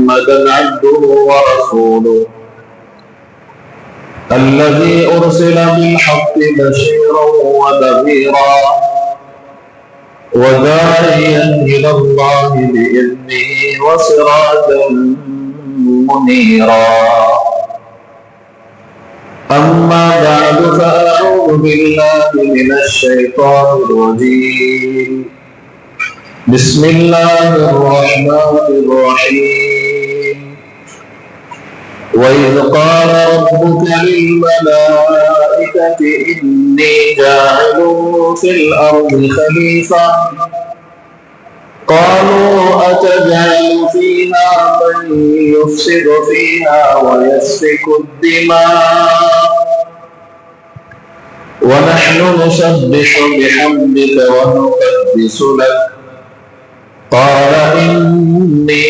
محمدا عبده ورسوله الذي أرسل بالحق بشيرا ونذيرا وداعيا إلى الله بإذنه وسراجا منيرا. أما بعد فأعوذ بالله من الشيطان الرجيم. بسم الله الرحمن الرحيم. وإذ قال ربك للملائكة إني جاعل في الأرض خليفة قالوا أتجعل فيها من يفسد فيها ويسفك الدماء ونحن نسبح بحمدك ونقدس لك قال إني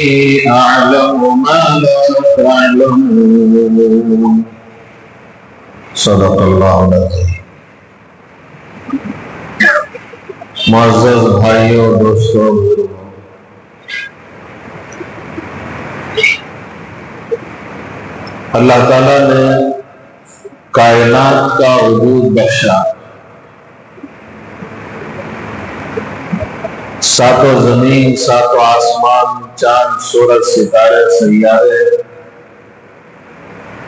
أعلم ما لا تعلمون. صدق اللہ العظیم. معزز بھائیوں، دوستوں، اللہ تعالیٰ نے کائنات کا وجود بخشا. ساتوں زمین، ساتوں آسمان، چاند، سورج، ستارے، سیارے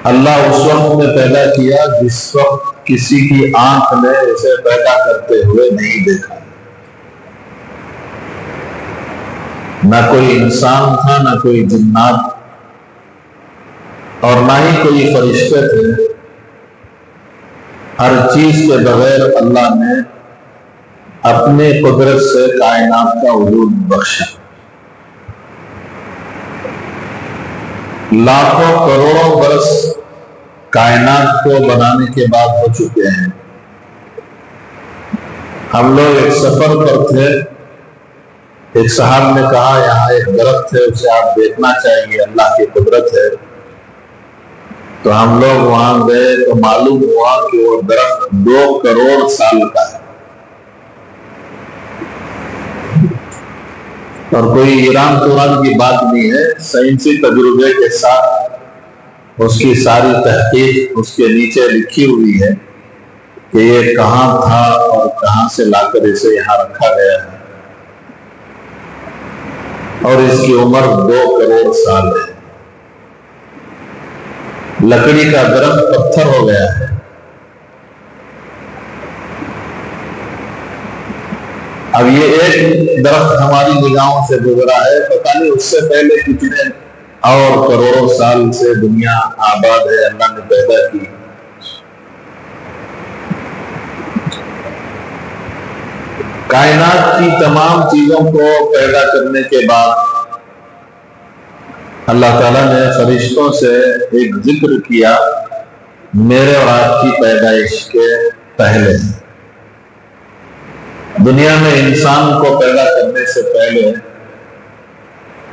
اللہ اس وقت میں پیدا کیا جس وقت کسی کی آنکھ نے اسے پیدا کرتے ہوئے نہیں دیکھا. نہ کوئی انسان تھا، نہ کوئی جنات اور نہ ہی کوئی فرشتے تھے. ہر چیز کے بغیر اللہ نے اپنے قدرت سے کائنات کا وجود بخشا. لاکھوں کروڑوں برس کائنات کو بنانے کے بعد ہو چکے ہیں. ہم لوگ ایک سفر پر تھے. ایک صاحب نے کہا یہاں ایک درخت ہے، اسے آپ دیکھنا چاہیے، اللہ کی قدرت ہے. تو ہم لوگ وہاں گئے تو معلوم ہوا کہ وہ درخت 2 کروڑ سال کا ہے اور کوئی ایران توران کی بات نہیں ہے. سائنسی تجربے کے ساتھ اس کی ساری تحقیق اس کے نیچے لکھی ہوئی ہے کہ یہ کہاں تھا اور کہاں سے لا کر اسے یہاں رکھا گیا ہے، اور اس کی عمر 2 کروڑ سال ہے. لکڑی کا درخت پتھر ہو گیا ہے. اب یہ ایک درخت ہماری نگاہوں سے گزرا ہے، پتہ نہیں اس سے پہلے کتنے اور کروڑوں سال سے دنیا آباد ہے، اللہ نے پیدا کی. کائنات کی تمام چیزوں کو پیدا کرنے کے بعد اللہ تعالیٰ نے فرشتوں سے ایک ذکر کیا میرے اور آپ کی پیدائش کے پہلے. دنیا میں انسان کو پیدا کرنے سے پہلے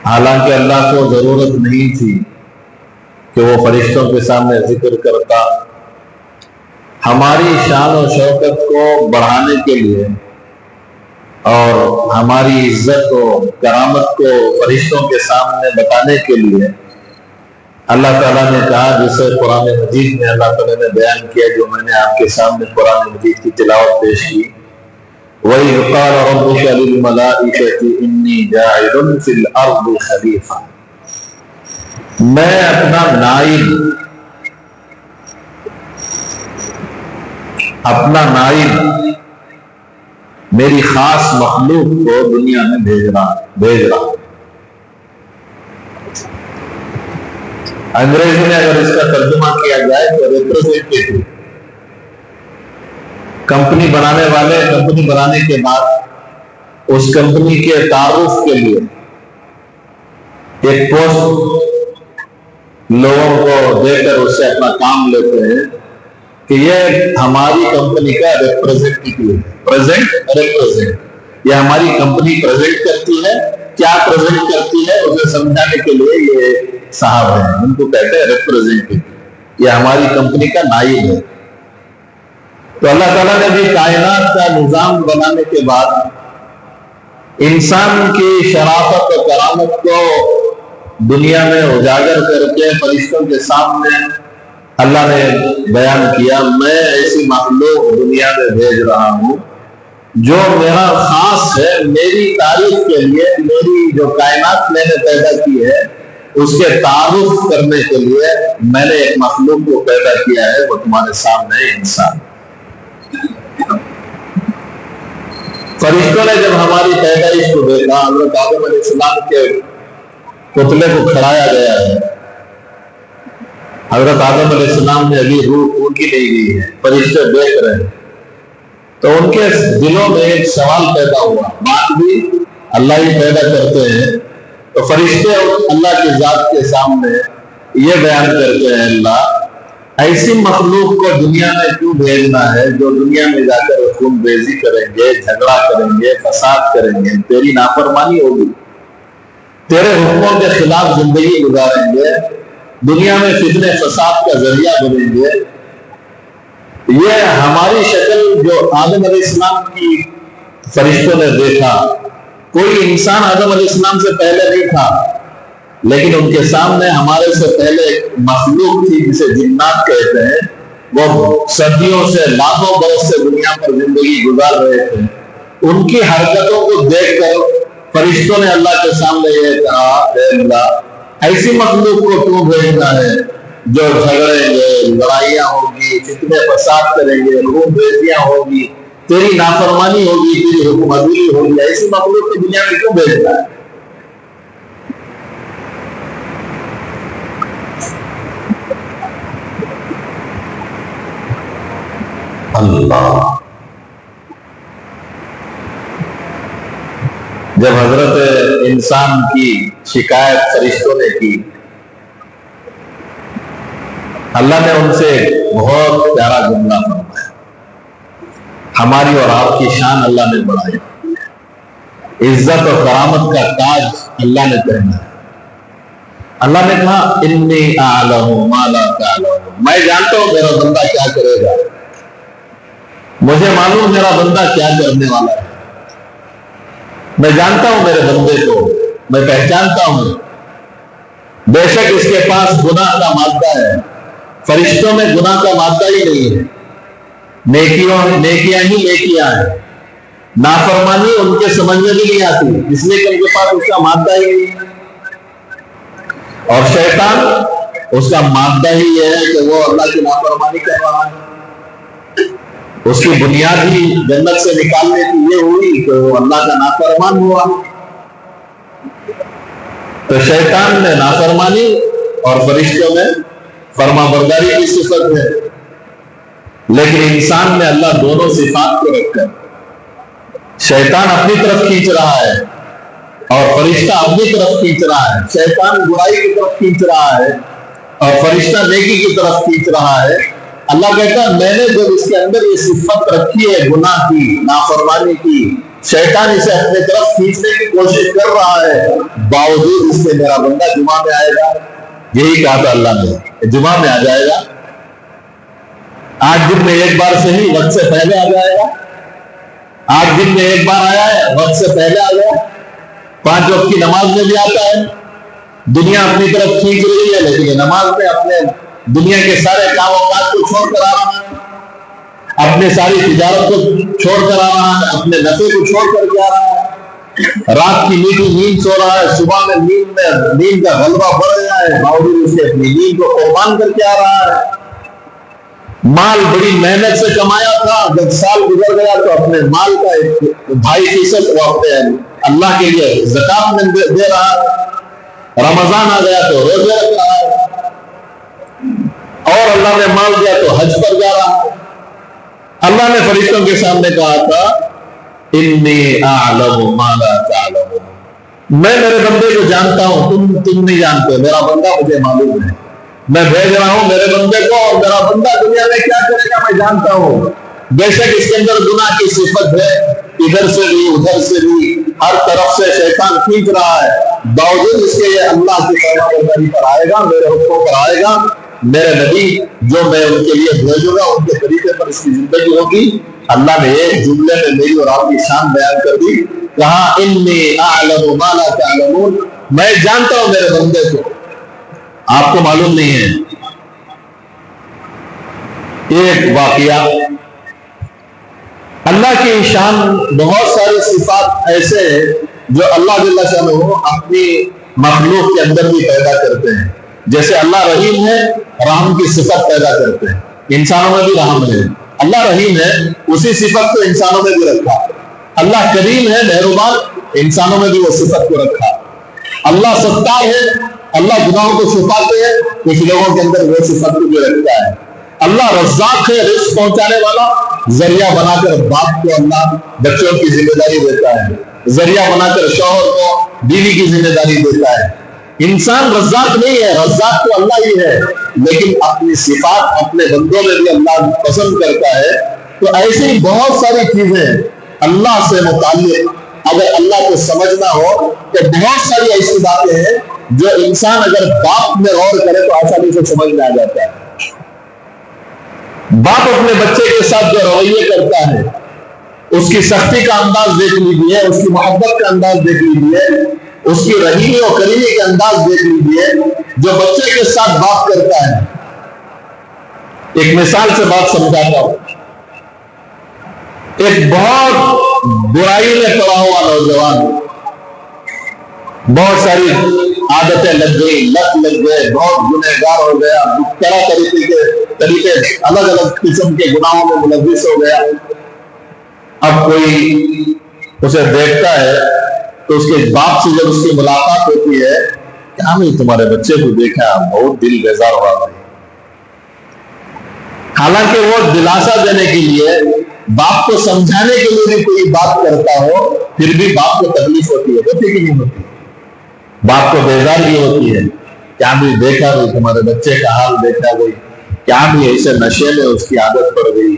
حالانکہ اللہ کو ضرورت نہیں تھی کہ وہ فرشتوں کے سامنے ذکر کرتا، ہماری شان و شوکت کو بڑھانے کے لیے اور ہماری عزت و کرامت کو فرشتوں کے سامنے بتانے کے لیے اللہ تعالیٰ نے کہا، جسے قرآن مجید میں اللہ تعالیٰ نے بیان کیا، جو میں نے آپ کے سامنے قرآن مجید کی تلاوت پیش کی. وَإِذْ قَالَ رَبُّكَ لِلْمَلَائِكَةِ إِنِّي جَاعِلٌ فِي الْأَرْضِ خَلِيفَةً. میں اپنا نائب میری خاص مخلوق کو دنیا میں بھیج رہا ہوں. انگریزی میں اگر اس کا ترجمہ کیا جائے تو ریپرزینٹیٹو. کمپنی بنانے والے کمپنی بنانے کے بعد اس کمپنی کے تعارف کے لیے ایک پوسٹ لوگوں کو دے کر اس سے اپنا کام لیتے ہیں کہ یہ ہماری کمپنی کا ریپرزینٹیٹو ہے. یہ ہماری کمپنی پریزنٹ کرتی ہے. کیا پریزنٹ کرتی ہے اسے سمجھانے کے لیے یہ صاحب ہیں، ان کو کہتے ہیں ریپرزینٹیٹو. یہ ہماری کمپنی کا نائب ہے. تو اللہ تعالیٰ نے بھی کائنات کا نظام بنانے کے بعد انسان کی شرافت و کرامت کو دنیا میں اجاگر کر کے فرشتوں کے سامنے اللہ نے بیان کیا، میں ایسی مخلوق دنیا میں بھیج رہا ہوں جو میرا خاص ہے، میری تعریف کے لیے، میری جو کائنات میں نے پیدا کی ہے اس کے تعارف کرنے کے لیے میں نے ایک مخلوق کو پیدا کیا ہے، وہ تمہارے سامنے انسان۔ فرشتوں نے جب ہماری پیدائش کو دیکھا، حضرت آدم علیہ السلام کے پتلے کو کھڑایا گیا ہے، حضرت آدم علیہ السلام نے ابھی روح پھونکی نہیں گئی ہے، فرشتے دیکھ رہے ہیں، تو ان کے دلوں میں ایک سوال پیدا ہوا، بات بھی اللہ ہی پیدا کرتے ہیں، تو فرشتے اللہ کی ذات کے سامنے یہ بیان کرتے ہیں، اللہ ایسی مخلوق کو دنیا میں کیوں بھیجنا ہے جو دنیا میں جا کر خون ریزی کریں گے، جھگڑا کریں گے، فساد کریں گے، تیری نافرمانی ہوگی، تیرے حکموں کے خلاف زندگی گزاریں گے، دنیا میں فتنے فساد کا ذریعہ بنیں گے۔ یہ ہماری شکل جو آدم علیہ السلام کی فرشتوں نے دیکھا، کوئی انسان آدم علیہ السلام سے پہلے نہیں تھا، لیکن ان کے سامنے ہمارے سے پہلے ایک مخلوق تھی جسے جنات کہتے ہیں، وہ صدیوں سے، لاکھوں برس سے دنیا پر زندگی گزار رہے تھے، ان کی حرکتوں کو دیکھ کر فرشتوں نے اللہ کے سامنے یہ کہا، اے اللہ ایسی مخلوق کو کیوں بھیجنا ہے جو جھگڑیں گے، لڑائیاں ہوگی، فتنے فساد کریں گے، خون ریزیاں ہوگی، تیری نافرمانی ہوگی، تیری حکم عدولی ہوگی، ایسی مخلوق کو دنیا میں کیوں بھیجنا ہے؟ اللہ جب حضرت انسان کی شکایت فرشتوں نے کی، اللہ نے ان سے بہت پیارا جملہ فرمایا، ہماری اور آپ کی شان اللہ نے بڑھائی، عزت اور کرامت کا تاج اللہ نے پہنا۔ اللہ نے کہا انی اعلم ما لا تعلمون، میں جانتا ہوں میرا بندہ کیا کرے گا، مجھے معلوم میرا بندہ کیا کرنے والا ہے، میں جانتا ہوں میرے بندے کو، میں پہچانتا ہوں، بے شک اس کے پاس گناہ کا مادہ ہے، فرشتوں میں گناہ کا مادہ ہی نہیں ہے، نیکیاں ہی نیکیاں ہیں، نافرمانی ان کے سمجھ میں بھی نہیں آتی، اس لیے کہ ان کے پاس اس کا مادہ ہی نہیں ہے۔ اور شیطان اس کا مادہ ہی یہ ہے کہ وہ اللہ کی نافرمانی کر رہا ہے، اس کی بنیاد ہی جنت سے نکالنے کی یہ ہوئی کہ وہ اللہ کا نافرمان ہوا، تو شیطان میں نافرمانی اور فرشتوں میں فرما برداری کی صفت ہے، لیکن انسان میں اللہ دونوں صفات کو رکھ کر شیطان اپنی طرف کھینچ رہا ہے اور فرشتہ اپنی طرف کھینچ رہا ہے، شیطان برائی کی طرف کھینچ رہا ہے اور فرشتہ نیکی کی طرف کھینچ رہا ہے۔ اللہ کہتا ہے میں نے جب اس کے اندر یہ صفت رکھی ہے گناہ کی، نافرمانی کی، شیطان اسے اپنے طرف کھینچنے کی کوشش کر رہا ہے، باوجود اس سے میرا بندہ جمعہ میں آئے گا، یہی کہا تھا اللہ نے، جمعہ میں آ جائے گا، 8 دن میں ایک بار صحیح وقت سے پہلے آ جائے گا، 8 دن میں ایک بار آیا ہے وقت سے پہلے آ گیا، 5 وقت کی نماز میں بھی آتا ہے، دنیا اپنی طرف کھینچ رہی ہے لیکن یہ نماز میں اپنے دنیا کے سارے کام اوقات کو چھوڑ کر آ رہا ہے، اپنے ساری تجارت کو چھوڑ کر آ رہا ہے، اپنے نفے کو چھوڑ کر کے آ رہا ہے، رات کی میٹھی نیند سو رہا ہے، صبح میں نیند کا غلبہ بڑھ گیا ہے، باوجود اس سے اپنی نیند کو قربان کر کے آ رہا ہے، مال بڑی محنت سے کمایا تھا، جب سال گزر گیا تو اپنے مال کا 2.5% وہ اپنے اللہ کے لیے زکات میں دے رہا ہے، رمضان آ گیا تو روزے رکھ رہا ہے، اور اللہ نے مال دیا تو حج پر جا رہا ہے۔ اللہ نے فرشتوں کے سامنے کہا تھا انی اعلم ما لا تعلمون، میں میرے بندے کو جانتا ہوں، تم نہیں جانتے، میرا بندہ مجھے معلوم ہے، میں بھیج رہا ہوں میرے بندے کو اور میرا بندہ دنیا میں کیا کرے گا میں جانتا ہوں، بے شک اس کے اندر گناہ کی صفت ہے، ادھر سے بھی ادھر سے بھی ہر طرف سے شیطان کھینچ رہا ہے، باوجود اس کے یہ اللہ کی فرما برداری پر آئے گا، میرے حکموں پر آئے گا، میرے نبی جو میں ان کے لیے بھیجوں گا ان کے طریقے پر اس کی زندگی ہوگی۔ اللہ نے ایک جملے میں میری اور آپ کی شان بیان کر دی، کہا انی اعلم ما لا تعلمون، میں جانتا ہوں میرے بندے کو، آپ کو معلوم نہیں ہے۔ ایک واقعہ، اللہ کی شان بہت ساری صفات ایسے ہیں جو اللہ جل شانہ اپنی مخلوق کے اندر بھی پیدا کرتے ہیں۔ جیسے اللہ رحیم ہے، رحم کی صفت پیدا کرتے ہیں، انسانوں میں بھی رحم ہے۔ اللہ رحیم ہے، اسی صفت کو انسانوں میں بھی رکھا۔ اللہ کریم ہے، مہربان، انسانوں میں بھی وہ صفت کو رکھا۔ اللہ ستار ہے، اللہ گناہوں کو چھپاتے ہیں، کچھ لوگوں کے اندر وہ صفت کو بھی رکھتا ہے۔ اللہ رزاق ہے، رزق پہنچانے والا، ذریعہ بنا کر باپ کو اللہ بچوں کی ذمہ داری دیتا ہے، ذریعہ بنا کر شوہر کو بیوی کی ذمہ داری دیتا ہے۔ انسان رزاق نہیں ہے، رزاق تو اللہ ہی ہے، لیکن اپنی صفات اپنے بندوں میں بھی اللہ پسند کرتا ہے۔ تو ایسی بہت ساری چیزیں اللہ سے متعلق اگر اللہ کو سمجھنا ہو تو بہت ساری ایسی باتیں ہیں جو انسان اگر باپ میں غور کرے تو آسانی سے سمجھ میں آ جاتا ہے۔ باپ اپنے بچے کے ساتھ جو رویے کرتا ہے، اس کی سختی کا انداز دیکھ لیجیے، اس کی محبت کا انداز دیکھ لیجیے، اس کی رحیمی اور کریمی کا انداز دیکھ لیجیے جو بچے کے ساتھ باپ کرتا ہے۔ ایک مثال سے بات سمجھاتا ہوں۔ ایک بہت برائی میں پڑا ہوا نوجوان، بہت ساری عادتیں لگ گئی، لت لگ گئے، بہت گنہگار ہو گیا، طرح طریقے الگ الگ قسم کے گناہوں میں ملوث ہو گیا۔ اب کوئی اسے دیکھتا ہے تو اس کے باپ سے جب اس کی ملاقات ہوتی ہے، کیا میں تمہارے بچے کو دیکھا، بہت دل بیزار ہوا بھائی۔ حالانکہ وہ دلاسا دینے کے لیے، باپ کو سمجھانے کے لیے بھی کوئی بات کرتا ہو، پھر بھی باپ کو تکلیف ہوتی ہے کہ نہیں ہوتی؟ باپ کو بیزاری ہوتی ہے، کیا بھی دیکھا گئی تمہارے بچے کا حال دیکھا گئی، کیا بھی ایسے نشے میں اس کی عادت پڑ گئی،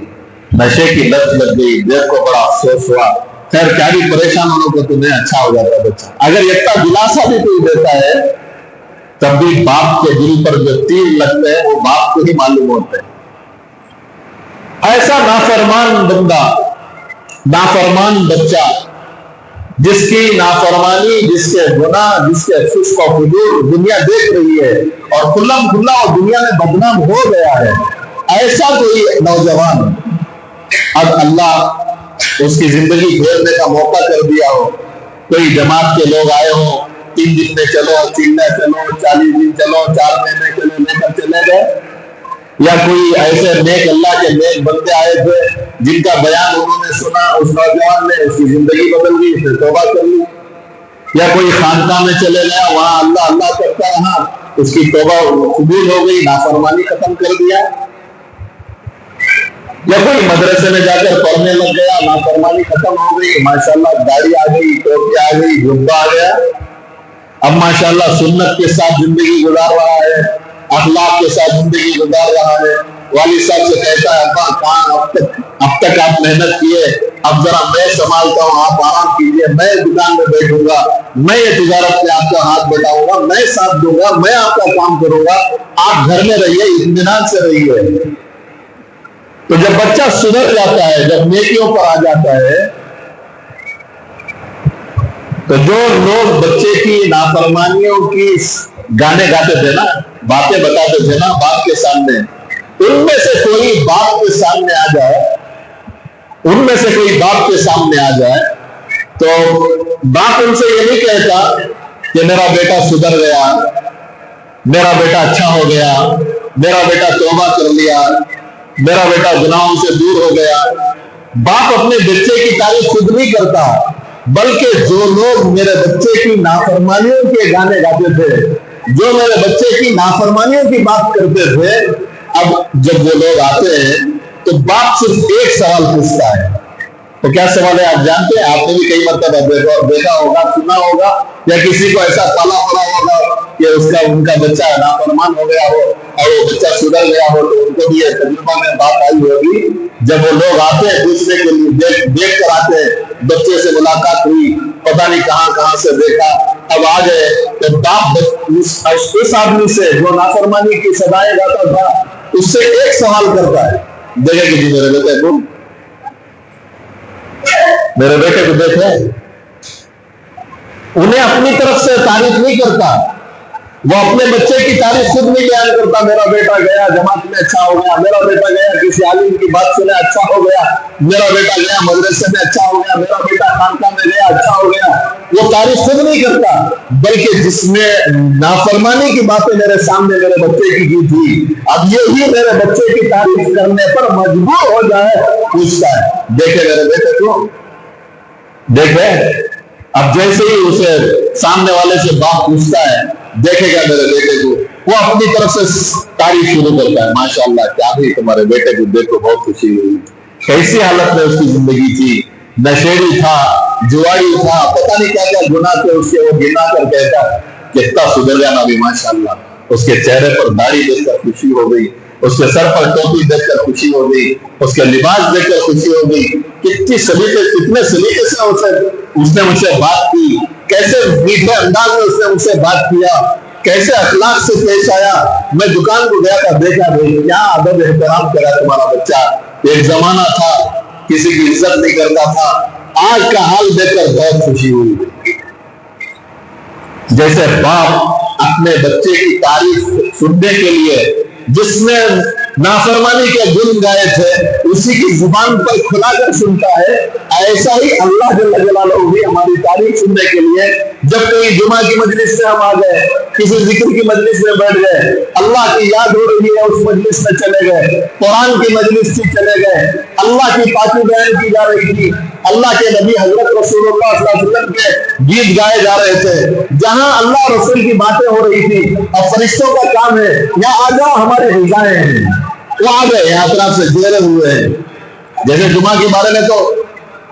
نشے کی لت لگ گئی، دیکھ کو بڑا افسوس ہوا۔ خیر کیا بھی پریشان ہونے کو تمہیں اچھا ہو جاتا بچہ۔ اگر اتنا دلاسا بھی کوئی دیتا ہے تب بھی باپ کے دل پر جو تیر لگتے ہیں وہ باپ کو ہی معلوم ہوتے ہیں۔ ایسا نافرمان بندہ، نافرمان بچہ، جس کی نافرمانی، جس کے گناہ، جس کے فسق و فجور دنیا دیکھ رہی ہے اور کھلم کھلا اور دنیا میں بدنام ہو گیا ہے، ایسا کوئی نوجوان اب اللہ اس کی زندگی گزرنے کا موقع کر دیا ہو، کوئی جماعت کے لوگ آئے ہوں، 3 دن میں چلو، 3 میں چلو، 40 دن چلو، 4 مہینے چلو، لے کر چلے گئے، یا کوئی ایسے نیک اللہ کے نیک بندے آئے تھے جن کا بیان انہوں نے سنا، اس نوجوان نے اس کی زندگی بدل گئی، پھر توبہ کر لی، یا کوئی خانقاہ میں چلے گیا، وہاں اللہ اللہ کرتا رہا، اس کی توبہ قبول ہو گئی، نافرمانی ختم کر دیا، یا کوئی مدرسے میں جا کر پڑھنے لگ گیا، نافرمانی ختم ہو گئی، ماشاءاللہ داڑھی آ گئی، ٹوپی آ گئی، جبہ آ گیا، اب ماشاءاللہ سنت کے ساتھ زندگی گزار رہا ہے، اخلاق کے ساتھ زندگی گزار رہا ہے۔ والد صاحب سے کہتا ہے، ابا کہاں اب تک آپ محنت کیے، اب ذرا میں سنبھالتا ہوں، آپ آرام کیجیے، میں دکان میں بیٹھوں گا، میں یہ تجارت پہ آپ کا ہاتھ بٹاؤں گا، میں ساتھ دوں گا، میں آپ کا کام کروں گا، آپ گھر میں رہیے، اطمینان سے رہیے۔ تو جب بچہ سدھر جاتا ہے، جب نیکیوں پر آ جاتا ہے، تو جو لوگ بچے کی نافرمانیوں کی گانے گاتے تھے نا، باتیں بتاتے تھے نا باپ کے سامنے، ان میں سے کوئی باپ کے سامنے آ جائے، ان میں سے کوئی باپ کے سامنے آ جائے تو باپ ان سے یہ نہیں کہتا کہ میرا بیٹا سدھر گیا، میرا بیٹا اچھا ہو گیا، میرا بیٹا توبہ کر لیا، میرا بیٹا گناہوں سے دور ہو گیا۔ باپ اپنے بچے کی تعریف خود نہیں کرتا، بلکہ جو لوگ میرے بچے کی نافرمانیوں کے گانے گاتے تھے، جو میرے بچے کی نافرمانیوں کی بات کرتے تھے، اب جب وہ لوگ آتے ہیں تو باپ صرف ایک سوال پوچھتا ہے۔ تو کیا سوال ہے آپ جانتے ہیں؟ آپ نے بھی کئی مرتبہ دیکھا ہوگا، سنا ہوگا، یا کسی کو ایسا پالا پڑا ہوگا کہ ان کا بچہ نافرمان ہو گیا ہو اور وہ بچہ سدھر گیا ہو، تو ان کو بھی یہ تجربہ میں بات آئی ہوگی۔ جب وہ لوگ آتے ہیں پوچھنے کے لیے، دیکھ کر آتے ہیں، بچے سے ملاقات ہوئی، پتہ نہیں کہاں سے دیکھا، اب آ گئے تو باپ اس آدمی سے جو نافرمانی کی صدائیں گاتا تھا اس سے ایک سوال کرتا ہے، دیکھے کہ جی میرے بیٹے کو دیکھے، انہیں اپنی طرف سے تعریف نہیں کرتا، وہ اپنے بچے کی تعریف خود نہیں بیان کرتا، میرا بیٹا گیا جماعت میں اچھا ہو گیا، میرا بیٹا گیا کسی عالم کی بات سنے اچھا ہو گیا، میرا بیٹا گیا مدرسے میں اچھا ہو گیا، میرا بیٹا خانقاہ میں گیا اچھا ہو گیا. وہ تعریف خود نہیں کرتا، بلکہ جس نے نافرمانی کی باتیں میرے سامنے میرے بچے کی تھی، اب یہی میرے بچے کی تعریف کرنے پر مجبور ہو جائے، پوچھتا ہے دیکھے میرے بیٹے کو، دیکھے. اب جیسے ہی اسے سامنے والے سے باپ پوچھتا ہے دیکھے گا میرے بیٹے کو، وہ اپنی طرف سے تعریف شروع کرتا ہے، ماشاءاللہ کیا بھی تمہارے بیٹے کو دیکھ کو بہت خوشی ہوئی، کیسی حالت میں اس کی زندگی تھی، نشیڑی تھا، جواری تھا، پتہ نہیں کیا کیا گناہ تھے اس کے، وہ گنا کر کہتا کتنا سدھر جانا بھی ماشاءاللہ. اس کے چہرے پر داڑھی دیکھ کر خوشی ہو گئی، اس کے سر پر ٹوپی دیکھ کر خوشی ہو گئی، اس کے لباس دیکھ کر خوشی ہو گئی، کتنے سلیقے سے اس نے مجھ سے بات کی، کیسے میٹھے انداز میں اس نے مجھ سے بات کیا، کیسے اخلاق سے پیش آیا. میں دکان کو گیا تھا، دیکھا بھائی کیا ادب احترام کرا تمہارا بچہ. ایک زمانہ تھا کسی کی عزت نہیں کرتا تھا، آج کا حال دیکھ کر بہت خوشی ہوئی. جیسے باپ اپنے بچے کی تعریف سننے کے لیے جس نے نافرمانی کے گن گائے تھے اسی کی زبان پر کھلا کر سنتا ہے، ایسا ہی اللہ جل جلالہ بھی ہماری تعریف سننے کے لیے جب کوئی جمعہ کی مجلس سے ہم آ گئے، کسی ذکر کی مجلس میں بیٹھ گئے، اللہ کی یاد ہو رہی ہے اس مجلس میں چلے گئے، قرآن کی مجلس سے چلے گئے، اللہ کی پاکی بیان کی جا رہی تھی، اللہ کے نبی حضرت رسول اللہ صلی اللہ علیہ وسلم کے گیت گائے جا رہے تھے، جہاں اللہ رسول کی باتیں ہو رہی تھی اور فرشتوں کا کام ہے یا آ جاؤ ہمارے غذائیں ہیں، وہ آ گئے یہاں طرف سے گھیرے ہوئے ہیں. جیسے جمعہ کے بارے میں تو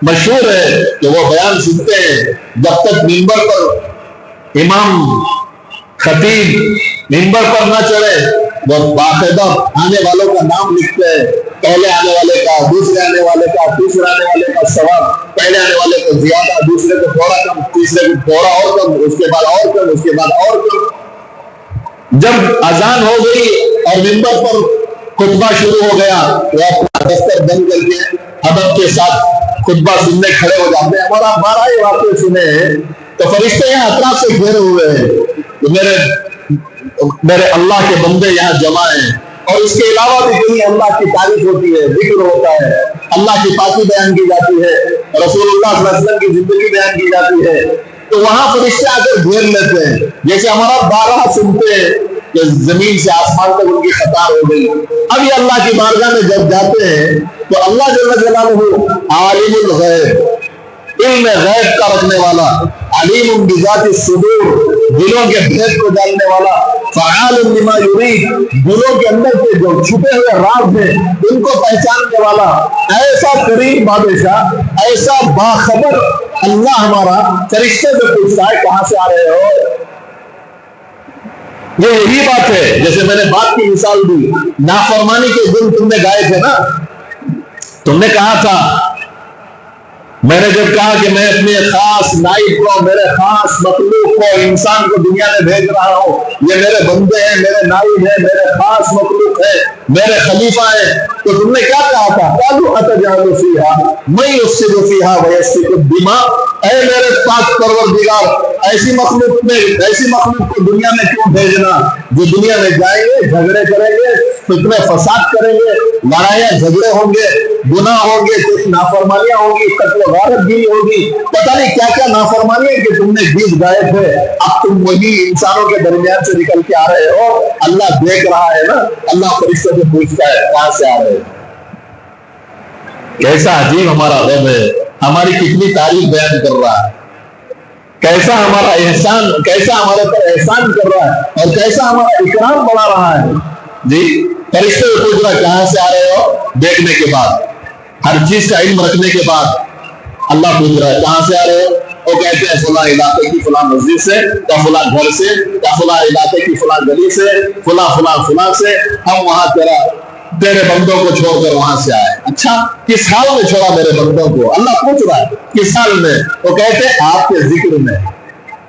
مشہور ہے کہ وہ بیان سنتے ہیں، جب تک منبر پر امام خطیب منبر پر نہ چڑھے وہ باقاعدہ آنے والوں کا نام لکھتے ہیں، پہلے آنے والے کا، دوسرے آنے والے کا، تیسرے آنے والے کا ثواب، پہلے آنے والے کو زیادہ، دوسرے کو تھوڑا کم، تیسرے کو تھوڑا اور کم، اس کے بعد اور کم، اس کے بعد اور کم. جب اذان ہو گئی اور منبر پر خطبہ شروع ہو گیا تو اپنا دفتر بند کر کے ادب کے ساتھ خطبہ سننے کھڑے ہو جاتے ہیں. اور آپ 12 ہی واقعے سنے ہیں تو فرشتے یہاں اطراف سے گھیرے ہوئے ہیں تو میرے اللہ کے بندے یہاں جمع ہیں. اور اس کے علاوہ بھی کہیں اللہ کی تعریف ہوتی ہے، ذکر ہوتا ہے، اللہ کی پاکی بیان کی جاتی ہے، رسول اللہ صلی اللہ علیہ وسلم کی زندگی بیان کی جاتی ہے، تو وہاں فرشتے آ کر گھیر لیتے ہیں. جیسے ہمارا 12 سنتے ہیں کہ زمین سے آسمان تک ان کی قطار ہو گئی. اب یہ اللہ کی بارگاہ میں جب جاتے ہیں تو اللہ جل جلالہ عالم الغیب، علم غیب کا رکھنے والا، علیم بذات الصدور، دلوں کے بھید کو جاننے والا، فعال لما یرید، دلوں کے اندر کے جو چھپے ہوئے راز ہیں ان کو پہچاننے والا، ایسا کریم بادشاہ، ایسا باخبر اللہ ہمارا فرشتے سے پوچھتا ہے کہاں سے آ رہے ہو. یہ یہی بات ہے جیسے میں نے بات کی مثال دی، نافرمانی کے دن تم نے گائے تھے نا، تم نے کہا تھا، میں نے جب کہا کہ میں اپنے خاص نائب کو، میرے خاص مخلوق کو، انسان کو دنیا میں بھیج رہا ہوں، یہ میرے بندے ہیں، میرے نائب ہیں، میرے خاص مخلوق ہیں، میرے خلیفہ ہیں، تو تم نے کیا کہا تھا؟ قالوا اتجعل فیہا من یفسد فیہا ویسفک الدماء، اے میرے پاک پروردگار ایسی مخلوق کو دنیا میں کیوں بھیجنا جو دنیا میں جائیں گے، جھگڑے کریں گے، فتنے فساد کریں گے، لڑائیاں جھگڑے ہوں گے، گناہ ہوں گے، تیری نافرمانیاں ہوں گی، قتل و غارت گیری ہوگی، پتہ نہیں کیا کیا نافرمانیاں کہ تم نے گیت گائے تھے، اب تم وہی انسانوں کے درمیان سے نکل کے آ رہے ہو. اللہ دیکھ رہا ہے نا، اللہ فرشتوں سے پوچھتا ہے کہاں سے آ رہے ہو. کیسا عجیب ہمارا رب ہے، ہماری کتنی تعریف بیان کر رہا ہے، کیسا ہمارا احسان، کیسا ہمارے پر احسان کر رہا ہے اور کیسا ہمارا اکرام بڑھا رہا ہے. جی فرشتے سے پوچھ رہا کہاں سے آ رہے ہو، دیکھنے کے بعد، ہر چیز کا علم رکھنے کے بعد اللہ پوچھ رہا ہے کہاں سے آ رہے ہو. وہ کہتے ہیں فلاں علاقے کی فلاں مسجد سے، یا فلاں گھر سے، یا فلاں علاقے کی فلاں گلی سے، فلاں سے، ہم وہاں تیرے بندوں کو چھوڑ کر وہاں سے آئے. اچھا کس حال میں چھوڑا میرے بندوں کو؟ اللہ پوچھ رہا ہے کس حال میں؟ وہ کہتے ہیں آپ کے ذکر میں،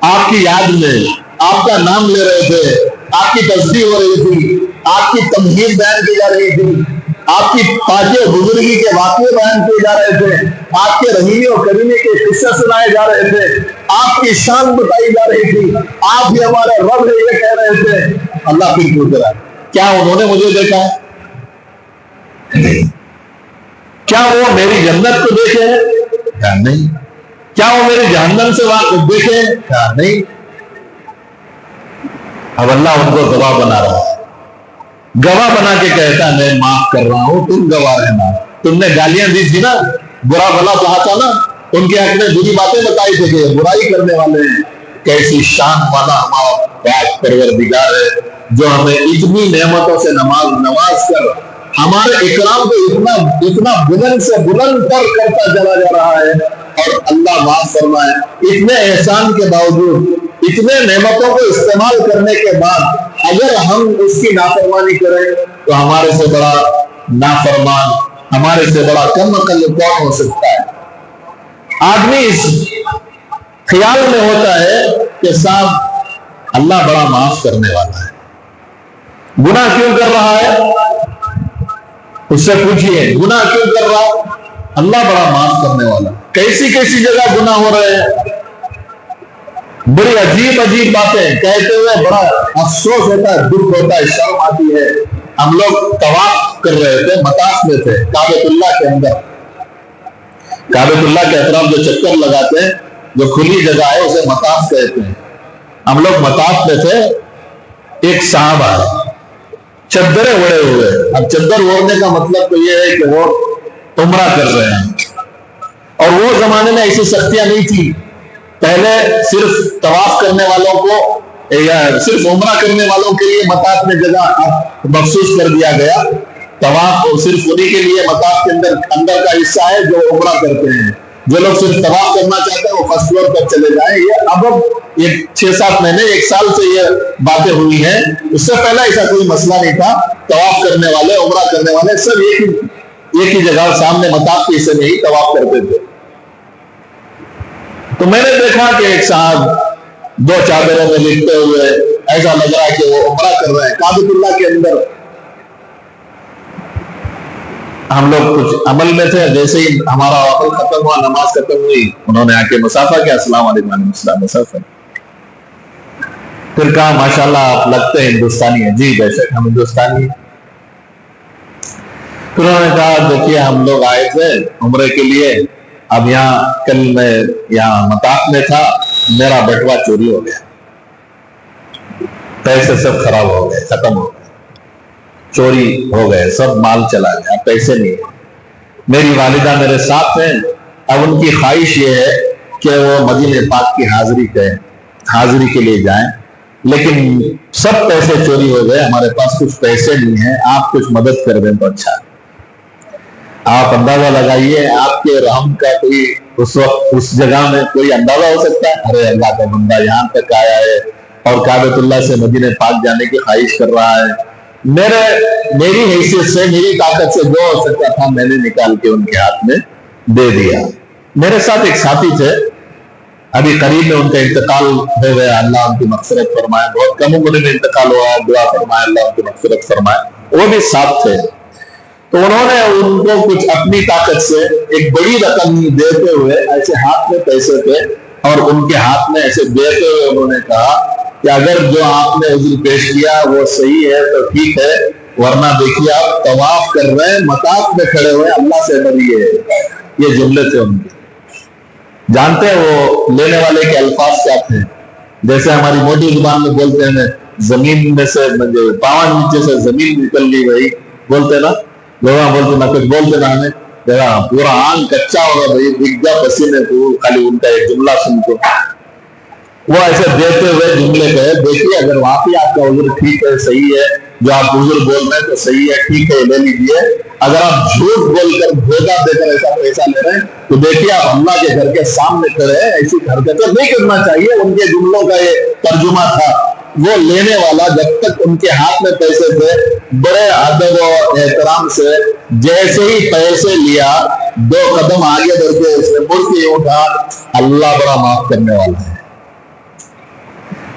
آپ کی یاد میں، آپ کا نام لے رہے تھے، آپ کی تسبیح ہو رہی تھی، آپ کی تمجید بیان کی جا رہی تھی، آپ کی پاکی بزرگی کے واقعے بیان کیے جا رہے تھے، آپ کے رحیمی اور کریمی کے قصے سنائے جا رہے تھے، آپ کی شان بتائی جا رہی تھی، آپ ہی ہمارے رب ہے یہ کہہ رہے تھے۔ اللہ پھر کیوں کرا؟ کیا انہوں نے مجھے دیکھا ہے؟ کیا وہ میری جنت کو دیکھے ہیں؟ کیا نہیں؟ کیا وہ میری جہنم سے واقف دیکھے ہیں؟ کیا نہیں؟ اب اللہ ان کو گواہ بنا رہا ہے، گواہ بنا کے کہتا ہے میں معاف کر رہا ہوں، تم گواہ رہنا۔ تم نے گالیاں دی تھی نا، برا بھلا کہا تھا نا، ان کے حق میں بری باتیں بتائی تھی کہ برائی کرنے والے ہیں، کیسی شان والا ہمارا پاک پروردگار ہے جو ہمیں اتنی نعمتوں سے نواز کر ہمارے اکرام کو اتنا بلند سے بلند تر کرتا چلا جا رہا ہے۔ اور اللہ معاف فرمائے، اتنے احسان کے باوجود، اتنے نعمتوں کو استعمال کرنے کے بعد اگر ہم اس کی نافرمانی کریں تو ہمارے سے بڑا نافرمان، ہمارے سے بڑا کم عقل کون ہو سکتا ہے؟ آدمی اس خیال میں ہوتا ہے کہ صاحب اللہ بڑا معاف کرنے والا ہے، گناہ کیوں کر رہا ہے؟ اس سے پوچھئے گناہ کیوں کر رہا ہے؟ اللہ بڑا معاف کرنے والا۔ کیسی کیسی جگہ گناہ ہو رہے ہیں، بڑی عجیب عجیب باتیں کہتے ہوئے بڑا افسوس ہوتا ہے، دکھ ہوتا ہے، شرم آتی ہے۔ ہم لوگ طواف کر رہے تھے، مطاف میں تھے، کعبۃ اللہ کے اندر، کعبۃ اللہ کے اطراف جو چکر لگاتے ہیں، جو کھلی جگہ ہے اسے مطاف کہتے ہیں۔ ہم لوگ مطاف میں تھے، ایک صاحب آئے، چادریں اوڑے ہوئے۔ اب چادر اوڑھنے کا مطلب تو یہ ہے کہ وہ عمرہ کر رہے ہیں، اور وہ زمانے میں ایسی سختیاں نہیں تھی۔ پہلے صرف طواف کرنے والوں کو یا صرف عمرہ کرنے والوں کے لیے مطاف میں جگہ مخصوص کر دیا گیا۔ طواف صرف انہی کے لیے مطاف کے اندر کا حصہ ہے جو عمرہ کرتے ہیں۔ جو لوگ صرف طواف کرنا چاہتے ہیں وہ فرسٹ فلور پر چلے جائیں۔ یہ اب 6-7 مہینے 1 سال سے یہ باتیں ہوئی ہیں، اس سے پہلے ایسا کوئی مسئلہ نہیں تھا۔ طواف کرنے والے، عمرہ کرنے والے سب ایک ہی جگہ سامنے مطاف کے حصے میں ہی طواف کرتے تھے۔ تو میں نے دیکھا کہ ایک صاحب 2 چادروں میں لکھتے ہوئے، ایسا لگ رہا ہے کہ وہ عمرہ کر رہے ہیں کعبۃ اللہ کے اندر۔ ہم لوگ کچھ عمل میں تھے، جیسے ہی ہمارا وقت ختم ہوا، نماز ختم ہوئی، انہوں نے آ کے مصافحہ کیا، السلام علیکم، وعلیکم السلام، مصافحہ۔ پھر کہا ماشاءاللہ آپ لگتے ہیں ہندوستانی ہیں۔ جی بے شک ہم ہندوستانی ہیں۔ پھر انہوں نے کہا دیکھیے ہم لوگ آئے تھے عمرے کے لیے، اب یہاں کل میں یہاں مطاف میں تھا، میرا بٹوا چوری ہو گیا، پیسے سب خراب ہو گئے، ختم ہو گئے، چوری ہو گئے، سب مال چلا گیا، پیسے نہیں ہیں۔ میری والدہ میرے ساتھ ہیں، اب ان کی خواہش یہ ہے کہ وہ مدینہ پاک کی حاضری کے لیے جائیں، لیکن سب پیسے چوری ہو گئے، ہمارے پاس کچھ پیسے نہیں ہیں، آپ کچھ مدد کر دیں تو اچھا ہے۔ آپ اندازہ لگائیے آپ کے رحم کا کوئی اس وقت اس جگہ میں کوئی اندازہ ہو سکتا ہے؟ ارے اللہ کا بندہ یہاں تک آیا ہے اور کعبۃ اللہ سے مدینہ پاک جانے کی خواہش کر رہا ہے، میری حیثیت سے، میری طاقت سے جو ہو سکتا تھا میں نے نکال کے ان کے ہاتھ میں دے دیا۔ میرے ساتھ ایک ساتھی تھے، ابھی قریب میں ان کا انتقال ہو گیا، اللہ ان کی مغفرت فرمائے، بہت کم عمر میں انتقال ہوا، دعا فرمائے اللہ ان کی مغفرت فرمائے، وہ بھی ساتھ تھے۔ تو انہوں نے ان کو کچھ اپنی طاقت سے ایک بڑی رقم دیتے ہوئے، ایسے ہاتھ میں پیسے تھے اور ان کے ہاتھ میں ایسے دیتے ہوئے انہوں نے کہا کہ اگر جو آپ نے عذر پیش کیا وہ صحیح ہے تو ٹھیک ہے، ورنہ دیکھیے آپ طواف کر رہے ہیں، مطاف میں کھڑے ہوئے، اللہ سے ڈریے۔ یہ جملے تھے ان کے۔ جانتے ہیں وہ لینے والے کے الفاظ کیا تھے؟ جیسے ہماری موٹی زبان میں بولتے ہیں زمین میں سے پاون نیچے سے زمین نکل لی، وہی بولتے نا، لوگ بولتے نہ کچھ بولتے نہ ہمیں، پورا آنگ کچا ہوگا بھائی، بگ گیا پسینے کو، خالی ان کا ایک جملہ سن کو وہ ایسے دیتے ہوئے جملے کہے دیکھیے اگر واقعی آپ کا عذر ٹھیک ہے، صحیح ہے، جو آپ عذر بول رہے ہیں تو صحیح ہے، ٹھیک ہے، لے لیجیے۔ اگر آپ جھوٹ بول کر دھوکہ دے کر ایسا پیسہ لے رہے ہیں تو دیکھیے آپ اللہ کے گھر کے سامنے کھڑے ہیں، ایسی حرکتیں نہیں کرنا چاہیے۔ ان کے جملوں کا یہ ترجمہ تھا۔ وہ لینے والا جب تک ان کے ہاتھ میں پیسے تھے، بڑے ادب و احترام سے جیسے ہی پیسے لیا، 2 قدم آگے بڑھ کے اس نے مڑ کے یوں کہا اللہ بڑا معاف کرنے والا ہے۔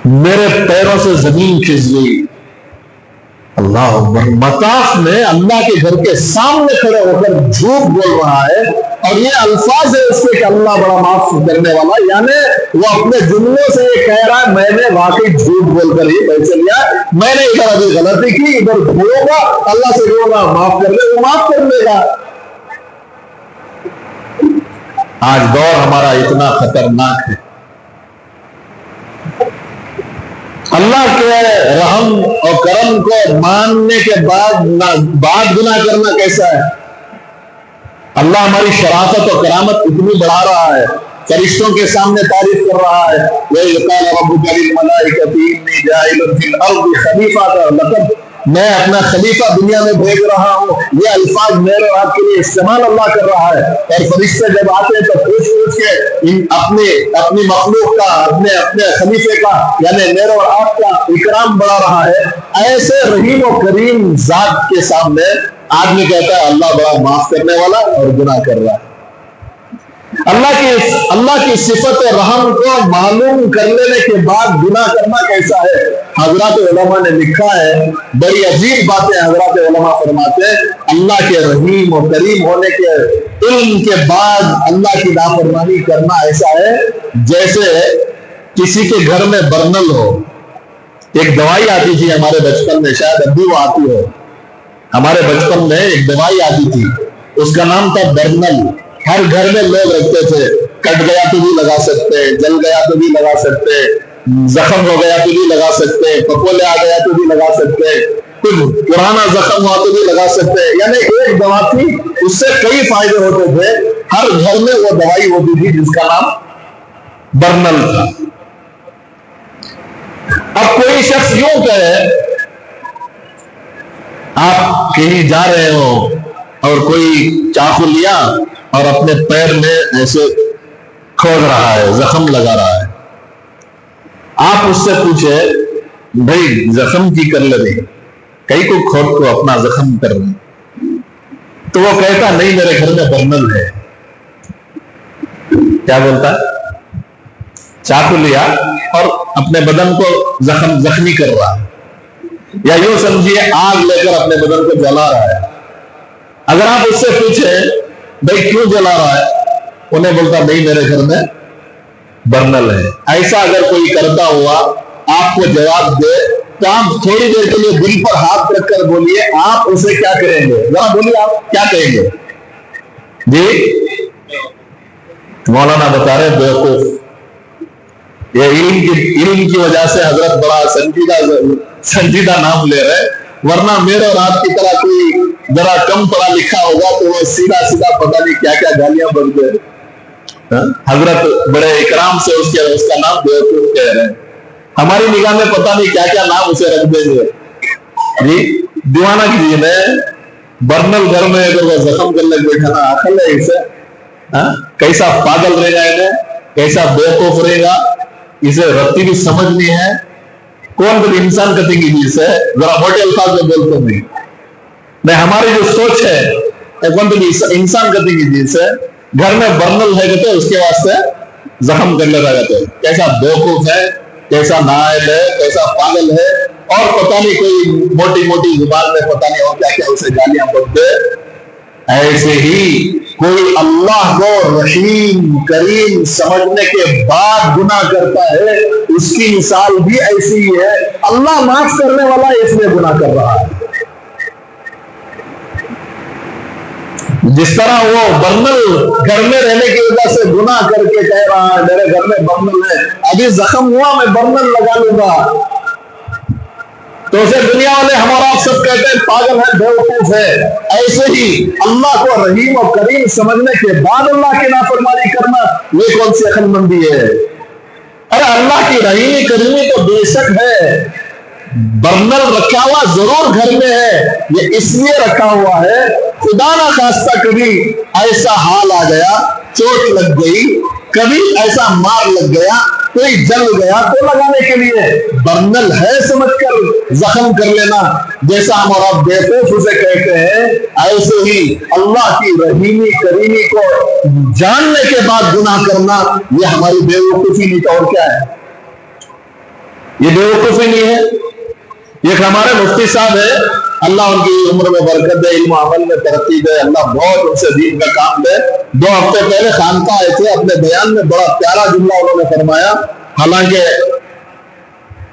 میرے پیروں سے زمین کھس گئی، اللہ اللہ اکبر، مطاف میں اللہ کے گھر کے سامنے کھڑے ہو کر جھوٹ بول رہا ہے، اور یہ الفاظ ہے اس کے کہ اللہ بڑا معاف کرنے والا، یعنی وہ اپنے جملوں سے یہ کہہ رہا ہے میں نے واقعی جھوٹ بول کر ہی پیسے لیا، میں نے ادھر ابھی غلطی کی، ادھر بھولوں گا، اللہ سے کہوں گا معاف کر دے، وہ معاف کر دے گا۔ آج دور ہمارا اتنا خطرناک ہے، اللہ کے رحم اور کرم کو ماننے کے بعد گناہ کرنا کیسا ہے؟ اللہ ہماری شرافت اور کرامت اتنی بڑھا رہا ہے، فرشتوں کے سامنے تعریف کر رہا ہے، وَإِذْ قَالَ رَبُّكَ لِلْمَلَائِكَةِ إِنِّي جَاعِلٌ فِي الْأَرْضِ خَلِيفَةً کا لقب، میں اپنا خلیفہ دنیا میں بھیج رہا ہوں، یہ الفاظ میرے اور آپ کے لیے استعمال اللہ کر رہا ہے، اور فرشتے جب آتے ہیں تو پوچھ کے اپنی مخلوق کا، اپنے خلیفے کا، یعنی میرے اور آپ کا اکرام بڑھا رہا ہے۔ ایسے رحیم و کریم ذات کے سامنے آدمی کہتا ہے اللہ بڑا معاف کرنے والا اور گناہ کر رہا ہے۔ اللہ کی صفت رحم کو معلوم کر لینے کے بعد گناہ کرنا کیسا ہے؟ حضرات علماء نے لکھا ہے، بڑی عجیب باتیں حضرات علماء فرماتے ہیں، اللہ کے رحیم و کریم ہونے کے علم کے بعد اللہ کی نافرمانی کرنا ایسا ہے جیسے کسی کے گھر میں برنل ہو۔ ایک دوائی آتی تھی ہمارے بچپن میں، شاید اب بھی وہ آتی ہو، ہمارے بچپن میں ایک دوائی آتی تھی، اس کا نام تھا برنل۔ ہر گھر میں لوگ رکھتے تھے، کٹ گیا تو بھی لگا سکتے، جل گیا تو بھی لگا سکتے، زخم ہو گیا تو بھی لگا سکتے، پپولے آ گیا تو بھی لگا سکتے، کچھ پرانا زخم ہوا تو بھی لگا سکتے، یعنی ایک دوا تھی، اس سے کئی فائدے ہوتے تھے، ہر گھر میں وہ دوائی ہوتی تھی جس کا نام برنل تھا۔ اب کوئی شخص یوں کہے، آپ کہیں جا رہے ہو اور کوئی چاقو لیا اور اپنے پیر میں ایسے کھود رہا ہے، زخم لگا رہا ہے، آپ اس سے پوچھے بھائی زخم کی کر لے، کئی کو کھود کو اپنا زخم کر رہے، تو وہ کہتا نہیں میرے گھر میں برنل ہے۔ کیا بولتا؟ چاقو لیا اور اپنے بدن کو زخمی کر رہا ہے، یا یوں سمجھیے آگ لے کر اپنے بدن کو جلا رہا ہے۔ اگر آپ اس سے پوچھیں بھائی کیوں جلا رہا ہے، انہیں بولتا نہیں میرے گھر میں برنل ہے۔ ایسا اگر کوئی کرتا ہوا آپ کو جواب دے تو آپ تھوڑی دیر کے لیے دل پر ہاتھ رکھ کر بولیے آپ اسے کیا کریں گے؟ ذرا بولیے آپ کیا کہیں گے؟ جی مولانا بتا رہے بیوقوف، یہ علم کی وجہ سے حضرت بڑا سنجیدہ نام لے رہے، ورنہ میرے اور آپ کی طرح کوئی ذرا کم پڑھا لکھا ہوگا تو وہ سیدھا پتہ نہیں کیا کیا گالیاں بکتے۔ حضرت بڑے اکرام سے اس کا نام بیوقوف کہہ رہے ہیں، ہماری نگاہ میں پتہ نہیں کیا کیا نام اسے رکھ دیں گے۔ جی دیوانہ کیجیے، میں برنل گھر میں اگر وہ زخم کرنے بیٹھا نا، عقل ہے اسے؟ کیسا پاگل رہے گا انہیں، کیسا بیوقوف رہے گا، اسے رتی بھی سمجھ نہیں ہے۔ کون بھی انسان کہتے گی جیسے ذرا موٹے الفاظ میں بولتے نہیں، ہماری جو سوچ ہے کون بھی انسان کہتے گی جیسے گھر میں برنل ہے کہتے اس کے واسطے زخم کر لیتا کہتے، کیسا بیوقوف ہے، کیسا نااہل ہے، کیسا پاگل ہے، اور پتہ نہیں کوئی موٹی زبان میں پتہ نہیں اور کیا کیا اسے گالیاں بکتے۔ ایسے ہی کوئی اللہ کو رحیم کریم سمجھنے کے بعد گناہ کرتا ہے، اس کی مثال بھی ایسی ہی ہے، اللہ معاف کرنے والا اس میں گناہ کر رہا ہے۔ جس طرح وہ برنل گھر میں رہنے کی وجہ سے گناہ کر کے کہہ رہا ہے میرے گھر میں برنل ہے، ابھی زخم ہوا میں برنل لگا لوں گا، تو اسے دنیا والے ہمارا سب کہتے ہیں پاگل ہے، بیوقوف ہے۔ ایسے ہی اللہ کو رحیم و کریم سمجھنے کے بعد اللہ کی نافرمانی کرنا، یہ کون سی عقل مندی ہے؟ ارے اللہ کی رحیمی کریمی تو بے شک ہے، برنل رکھا ہوا ضرور گھر میں ہے، یہ اس لیے رکھا ہوا ہے خدا نہ خواستہ کبھی ایسا حال آ گیا، چوٹ لگ گئی، کبھی ایسا مار لگ گیا، کوئی جل گیا تو لگانے کے لیے برنل ہے سمجھ کر زخم کر لینا، جیسا ہم اور بیوقوف اسے کہتے ہیں، ایسے ہی اللہ کی رحیمی کریمی کو جاننے کے بعد گناہ کرنا، یہ ہماری بیوقوفی نہیں تو اور کیا ہے؟ یہ بیوقوفی نہیں ہے۔ یہ ہمارے مفتی صاحب ہے، اللہ ان کی عمر میں برکت دے، علم و عمل میں ترقی دے، اللہ بہت ان سے دین کا کام دے۔ 2 ہفتے پہلے خانقاہ آئے تھے، اپنے بیان میں بڑا پیارا جملہ انہوں نے فرمایا، حالانکہ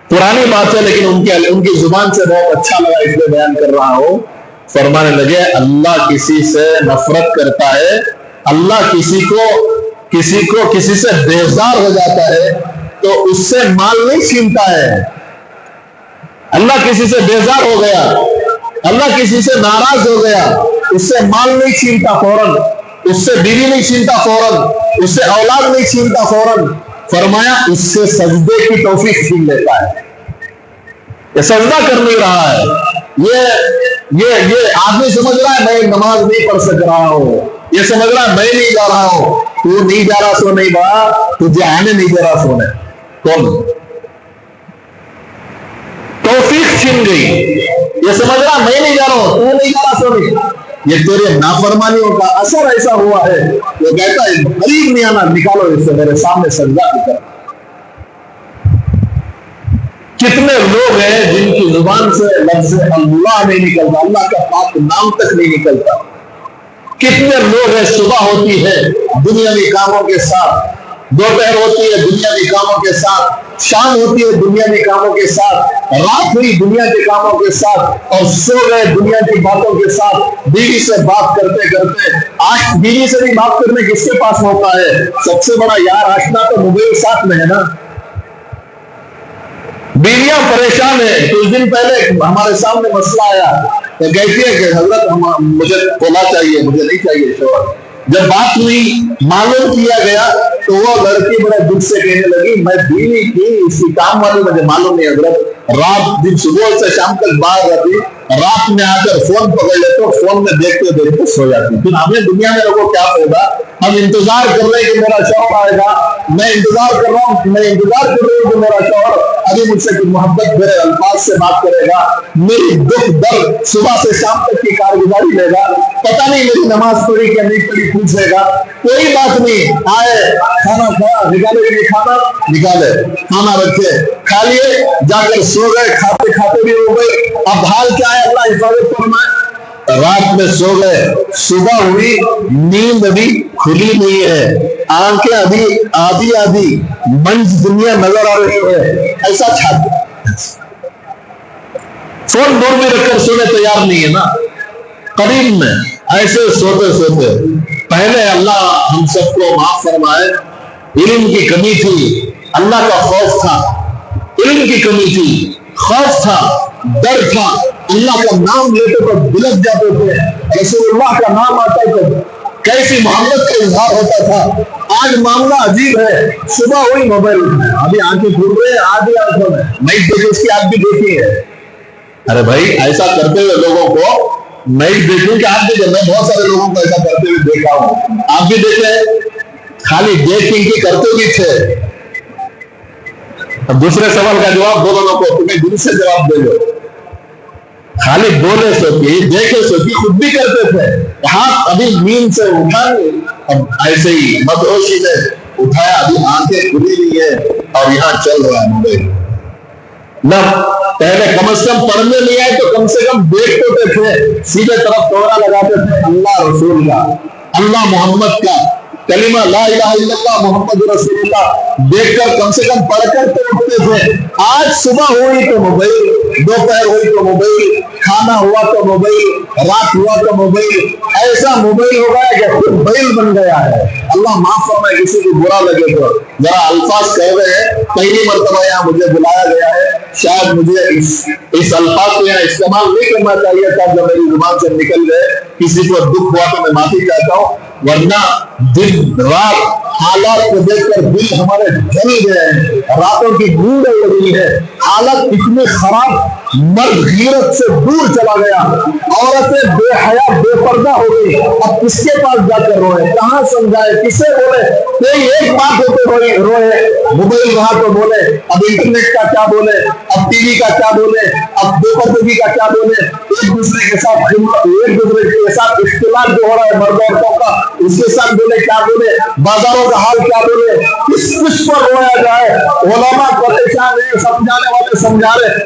پرانی بات ہے لیکن ان کی زبان سے بہت اچھا لگا، اس لیے بیان کر رہا ہوں۔ فرمانے لگے اللہ کسی سے نفرت کرتا ہے، اللہ کسی سے بیزار ہو جاتا ہے تو اس سے مال نہیں چھینتا ہے۔ اللہ کسی سے بیزار ہو گیا، اللہ کسی سے ناراض ہو گیا، اس سے مال نہیں چھینتا فوراً، اس سے بیوی نہیں چھینتا فوراً، اس سے اولاد نہیں چھینتا فوراً۔ فرمایا اس سے سجدے کی توفیق چھین لیتا ہے۔ یہ سجدہ کر نہیں رہا ہے، یہ آدمی سمجھ رہا ہے میں نماز نہیں پڑھ سک رہا ہوں، یہ سمجھ رہا ہے میں نہیں جا رہا ہوں۔ تو نہیں جا رہا سو نہیں با، تجھے آنے نہیں دے رہا سونے کون؟ توفیق چھن گئی۔ یہ سمجھ رہا میں نہیں جا رہا ہوں، تو نہیں جا رہا سو نہیں۔ یہ تیرے نافرمانیوں کا اثر ایسا ہوا ہے، وہ کہتا ہے قریب نہیں آنا، نکالو اس سے میرے سامنے سجدہ کر۔ کتنے لوگ ہیں جن کی زبان سے لفظ اللہ نہیں نکلتا، اللہ کا پاک نام تک نہیں نکلتا۔ کتنے لوگ ہیں صبح ہوتی ہے دنیاوی کاموں کے ساتھ، دوپہر ہوتی ہے دنیاوی کاموں کے ساتھ، شام ہوتی ہے دنیاوی کاموں کے ساتھ، رات ہوئی دنیا کے کاموں کے ساتھ، اور سو گئے دنیا کی باتوں کے ساتھ۔ بیوی سے بات کرتے کرتے، آج بیوی سے بھی بات کرنے کس کے پاس موقع ہے؟ سب سے بڑا یار آشنا تو موبائل ساتھ میں ہے نا۔ بیویاں پریشان ہیں۔ کچھ دن پہلے ہمارے سامنے مسئلہ آیا تو کہتی ہے کہ حضرت مجھے کھولا چاہیے، مجھے نہیں چاہیے شوہر۔ جب بات ہوئی، معلوم کیا گیا تو وہ لڑکی بڑے دکھ سے کہنے لگی میں بیوی کی اس کی کام والی مجھے معلوم نہیں حضرت، رات دن صبح سے شام تک باہر رہتی، رات میں آ کر فون پکڑ لیتے تو فون میں دیکھتے دیکھتے سو جاتی۔ پھر ہمیں دنیا میں لوگوں کیا ہوگا؟ ہم انتظار کر رہے ہیں کہ میرا شوہر آئے گا، میں انتظار کر رہا ہوں کہ میرا شوہر ابھی مجھ سے کچھ محبت بھرے الفاظ سے بات کرے گا، میری دکھ درد صبح سے شام تک کی کارگزاری لے گا، پتہ نہیں میری نماز پڑھی کہ نہیں پڑھی پوچھے گا۔ کوئی بات نہیں، آئے کھانا کھایا، نکالے کہ نہیں کھانا، نکالے، کھانا رکھے، کھا لیے، جا کر سو گئے، کھاتے کھاتے بھی ہو گئے۔ اب حال کیا ہے اللہ حفاظت فرمائے؟ رات میں سو گئے، صبح ہوئی، نیند ابھی کھلی نہیں ہے، آنکھیں ابھی آدھی منج دنیا نظر آ رہی ہے، ایسا چھاتے فون دور میں رکھ کر سونے تیار نہیں ہے نا، قریب میں ایسے سوتے سوتے۔ پہلے اللہ ہم سب کو معاف فرمائے، علم کی کمی تھی، اللہ کا خوف تھا، علم کی کمی تھی، خوف تھا، ڈر تھا، اللہ کا نام لیتے تو بلک جاتے تھے، رسول اللہ کا نام آتا تو کیسی محبت کا اظہار ہوتا تھا۔ آج معاملہ عجیب ہے، صبح ہوئی موبائل اٹھنا ہے، ابھی آنکھیں کھل رہے ہیں، آدھی آنکھوں میں نئی دیکھی، اس کی آپ بھی دیکھی ہے۔ ارے بھائی ایسا کرتے ہوئے لوگوں کو نئی دیکھوں کہ آپ دیکھیں، میں بہت سارے لوگوں کو ایسا کرتے ہوئے دیکھا ہوں، آپ بھی دیکھیں، خالی دیکھ کے کرتے بھی تھے۔ اب دوسرے سوال کا جواب دو دونوں کو، تمہیں دل سے جواب دے دو، خالی بولے سوچی دیکھے سوچی خود بھی کرتے تھے۔ ہاتھ ابھی نیند سے اٹھا، اب ایسے ہی مدہوشی سے اٹھایا، ابھی آنکھیں کھلی نہیں ہے اور یہاں چل رہا ہے موبائل۔ نہ پہلے کم از کم پڑھنے نہیں آئے تو کم سے کم دیکھتے تھے، سیدھے طرف توڑا لگاتے تھے اللہ رسول کا، اللہ محمد کا کلمہ لا الہ الا اللہ محمد رسول اللہ دیکھ کر کم سے کم پڑھ کر تو اٹھتے تھے۔ آج صبح ہوئی تو موبائل، دوپہر ہوئی تو موبائل، کھانا ہوا تو موبائل، رات ہوا تو موبائل، ایسا موبائل ہو گیا کہ خود موبائل بن گیا ہے۔ اللہ معاف فرمائے کسی کو برا لگے تو، ذرا الفاظ کہہ رہے ہیں، پہلی مرتبہ یہاں مجھے بلایا گیا ہے، شاید مجھے اس الفاظ کو یہاں استعمال نہیں کرنا چاہیے تھا جو میری زبان سے نکل گئے، کسی کو دکھ ہوا تو میں معافی چاہتا ہوں، ورنہ دن رات حالات کو دیکھ کر دل ہمارے جل گئے ہیں، راتوں کی نیند اڑ گئی ہے، حالت اتنی خراب، مرد غیرت سے دور چلا گیا، عورتیں بے حیا بے پردہ ہو گئی، اب کس کے پاس جا کر روئے، کہاں سمجھائے، کسے بولے؟ کوئی ایک بات ہوتے روئے، موبائل رہا تو بولے، اب انٹرنیٹ کا کیا بولے، اب ٹی وی کا کیا بولے، اب بے پردگی کا کیا بولے، ایک دوسرے کے ساتھ اختلاف جو ہو رہا ہے مرد عورتوں کا، اس کے ساتھ بولے کیا بولے، بازاروں کا حال کیا بولے، کس پر رویا جائے۔ علماء پریشان ہیں، سمجھانے والے سمجھا رہے،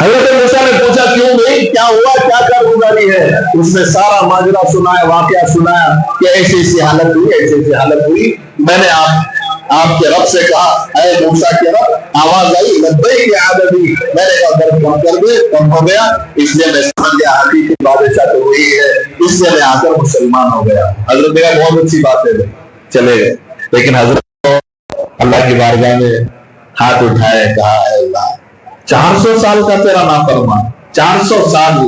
حضرت موسیٰ نے پوچھا کیوں بھائی کیا ہوا, کیا کارگزاری ہے؟ اس نے سارا ماجرا سنایا, واقعہ سنایا کہ ایسی ایسی حالت ہوئی, ایسی ایسی حالت ہوئی. میں نے آپ کے رب سے کہا اے موسیٰ کے رب, آواز آئی لبیک یا عبدی, میں نے کہا درد کم کر دے, کم ہو گیا, اس لیے میں سمجھ گیا حقیقی بادشاہ تو وہی ہے, اس لیے میں آ کر مسلمان ہو گیا. حضرت نے کہا بہت اچھی بات ہے, چلے گئے. لیکن حضرت اللہ کی بارگاہ میں ہاتھ اٹھائے, کہا اے اللہ 400 سال کا تیرا نافرمان, 400 سال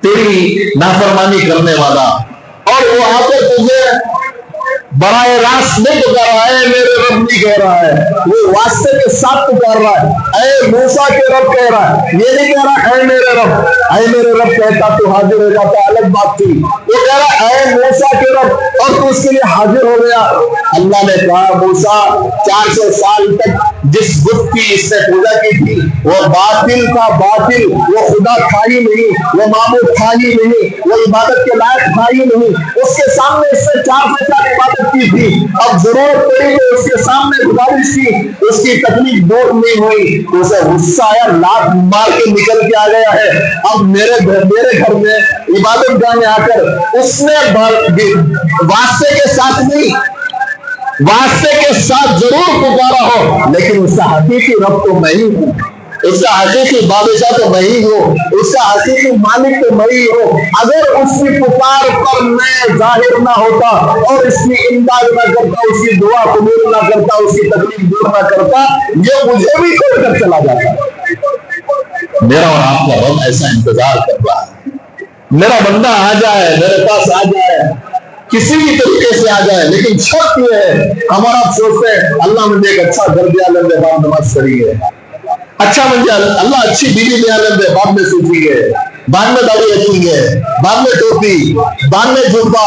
تیری نافرمانی کرنے والا, اور وہ آ کر تجھے براہ راست نہیں پکار رہا ہے, میرے رب نہیں کہہ رہا ہے, وہ واسطے کے ساتھ پکار رہا ہے, اے موسیٰ کے رب کہہ رہا ہے, یہ نہیں کہہ رہا اے میرے رب. اے میرے رب کہتا تو حاضر ہو جاتا, الگ بات تھی. وہ کہہ رہا اے موسیٰ کے رب, اور تو اس کے لیے حاضر ہو گیا. اللہ نے کہا موسیٰ 400 سال تک جس بت کی اس نے پوجا کی تھی وہ باطل کا باطل, وہ خدا تھا ہی نہیں, وہ معبود تھا ہی نہیں, وہ عبادت کے لائق تھا ہی نہیں. اس کے سامنے اس نے 4 سے 4 عبادت کی تھی. اب ضرورت پڑی تو اس کے سامنے گزارش کی, اس کی تکلیف دور نہیں ہوئی, اسے غصہ آیا, لات مار کے نکل کے آ گیا ہے. اب میرے گھر میں عبادت گاہ میں آ کر اس نے واسطے کے ساتھ نہیں, واسطے کے ساتھ ضرور پکارا ہو, لیکن اس کا حقیقی رب تو میں ہی ہوں, اس کا حقیقی بادشاہ تو میں ہی ہوں, اس کا حقیقی مالک تو میں ہی ہوں. اگر اس کی پکار پر میں ظاہر نہ ہوتا اور اس کی امداد نہ کرتا, اس کی دعا قبول نہ کرتا, اس کی تکلیف دور نہ کرتا, یہ مجھے بھی چھوڑ کر چلا جاتا. میرا اور آپ کا رب ایسا انتظار کر رہا ہے, میرا بندہ آ جائے, میرے پاس آ جائے, کسی بھی طریقے سے آ جائے, لیکن شرط یہ ہے, ہمارا سوچتے ہیں اللہ مجھے ایک اچھا گھر دیا لیں دے, بعد نماز پڑھی ہے, اچھا مجھے اللہ اچھی بیوی دیا لیں دے, بعد میں سوچی ہے, بعد میں داڑھی رکھیں گے, بعد میں ٹوپی, بعد میں جوتا,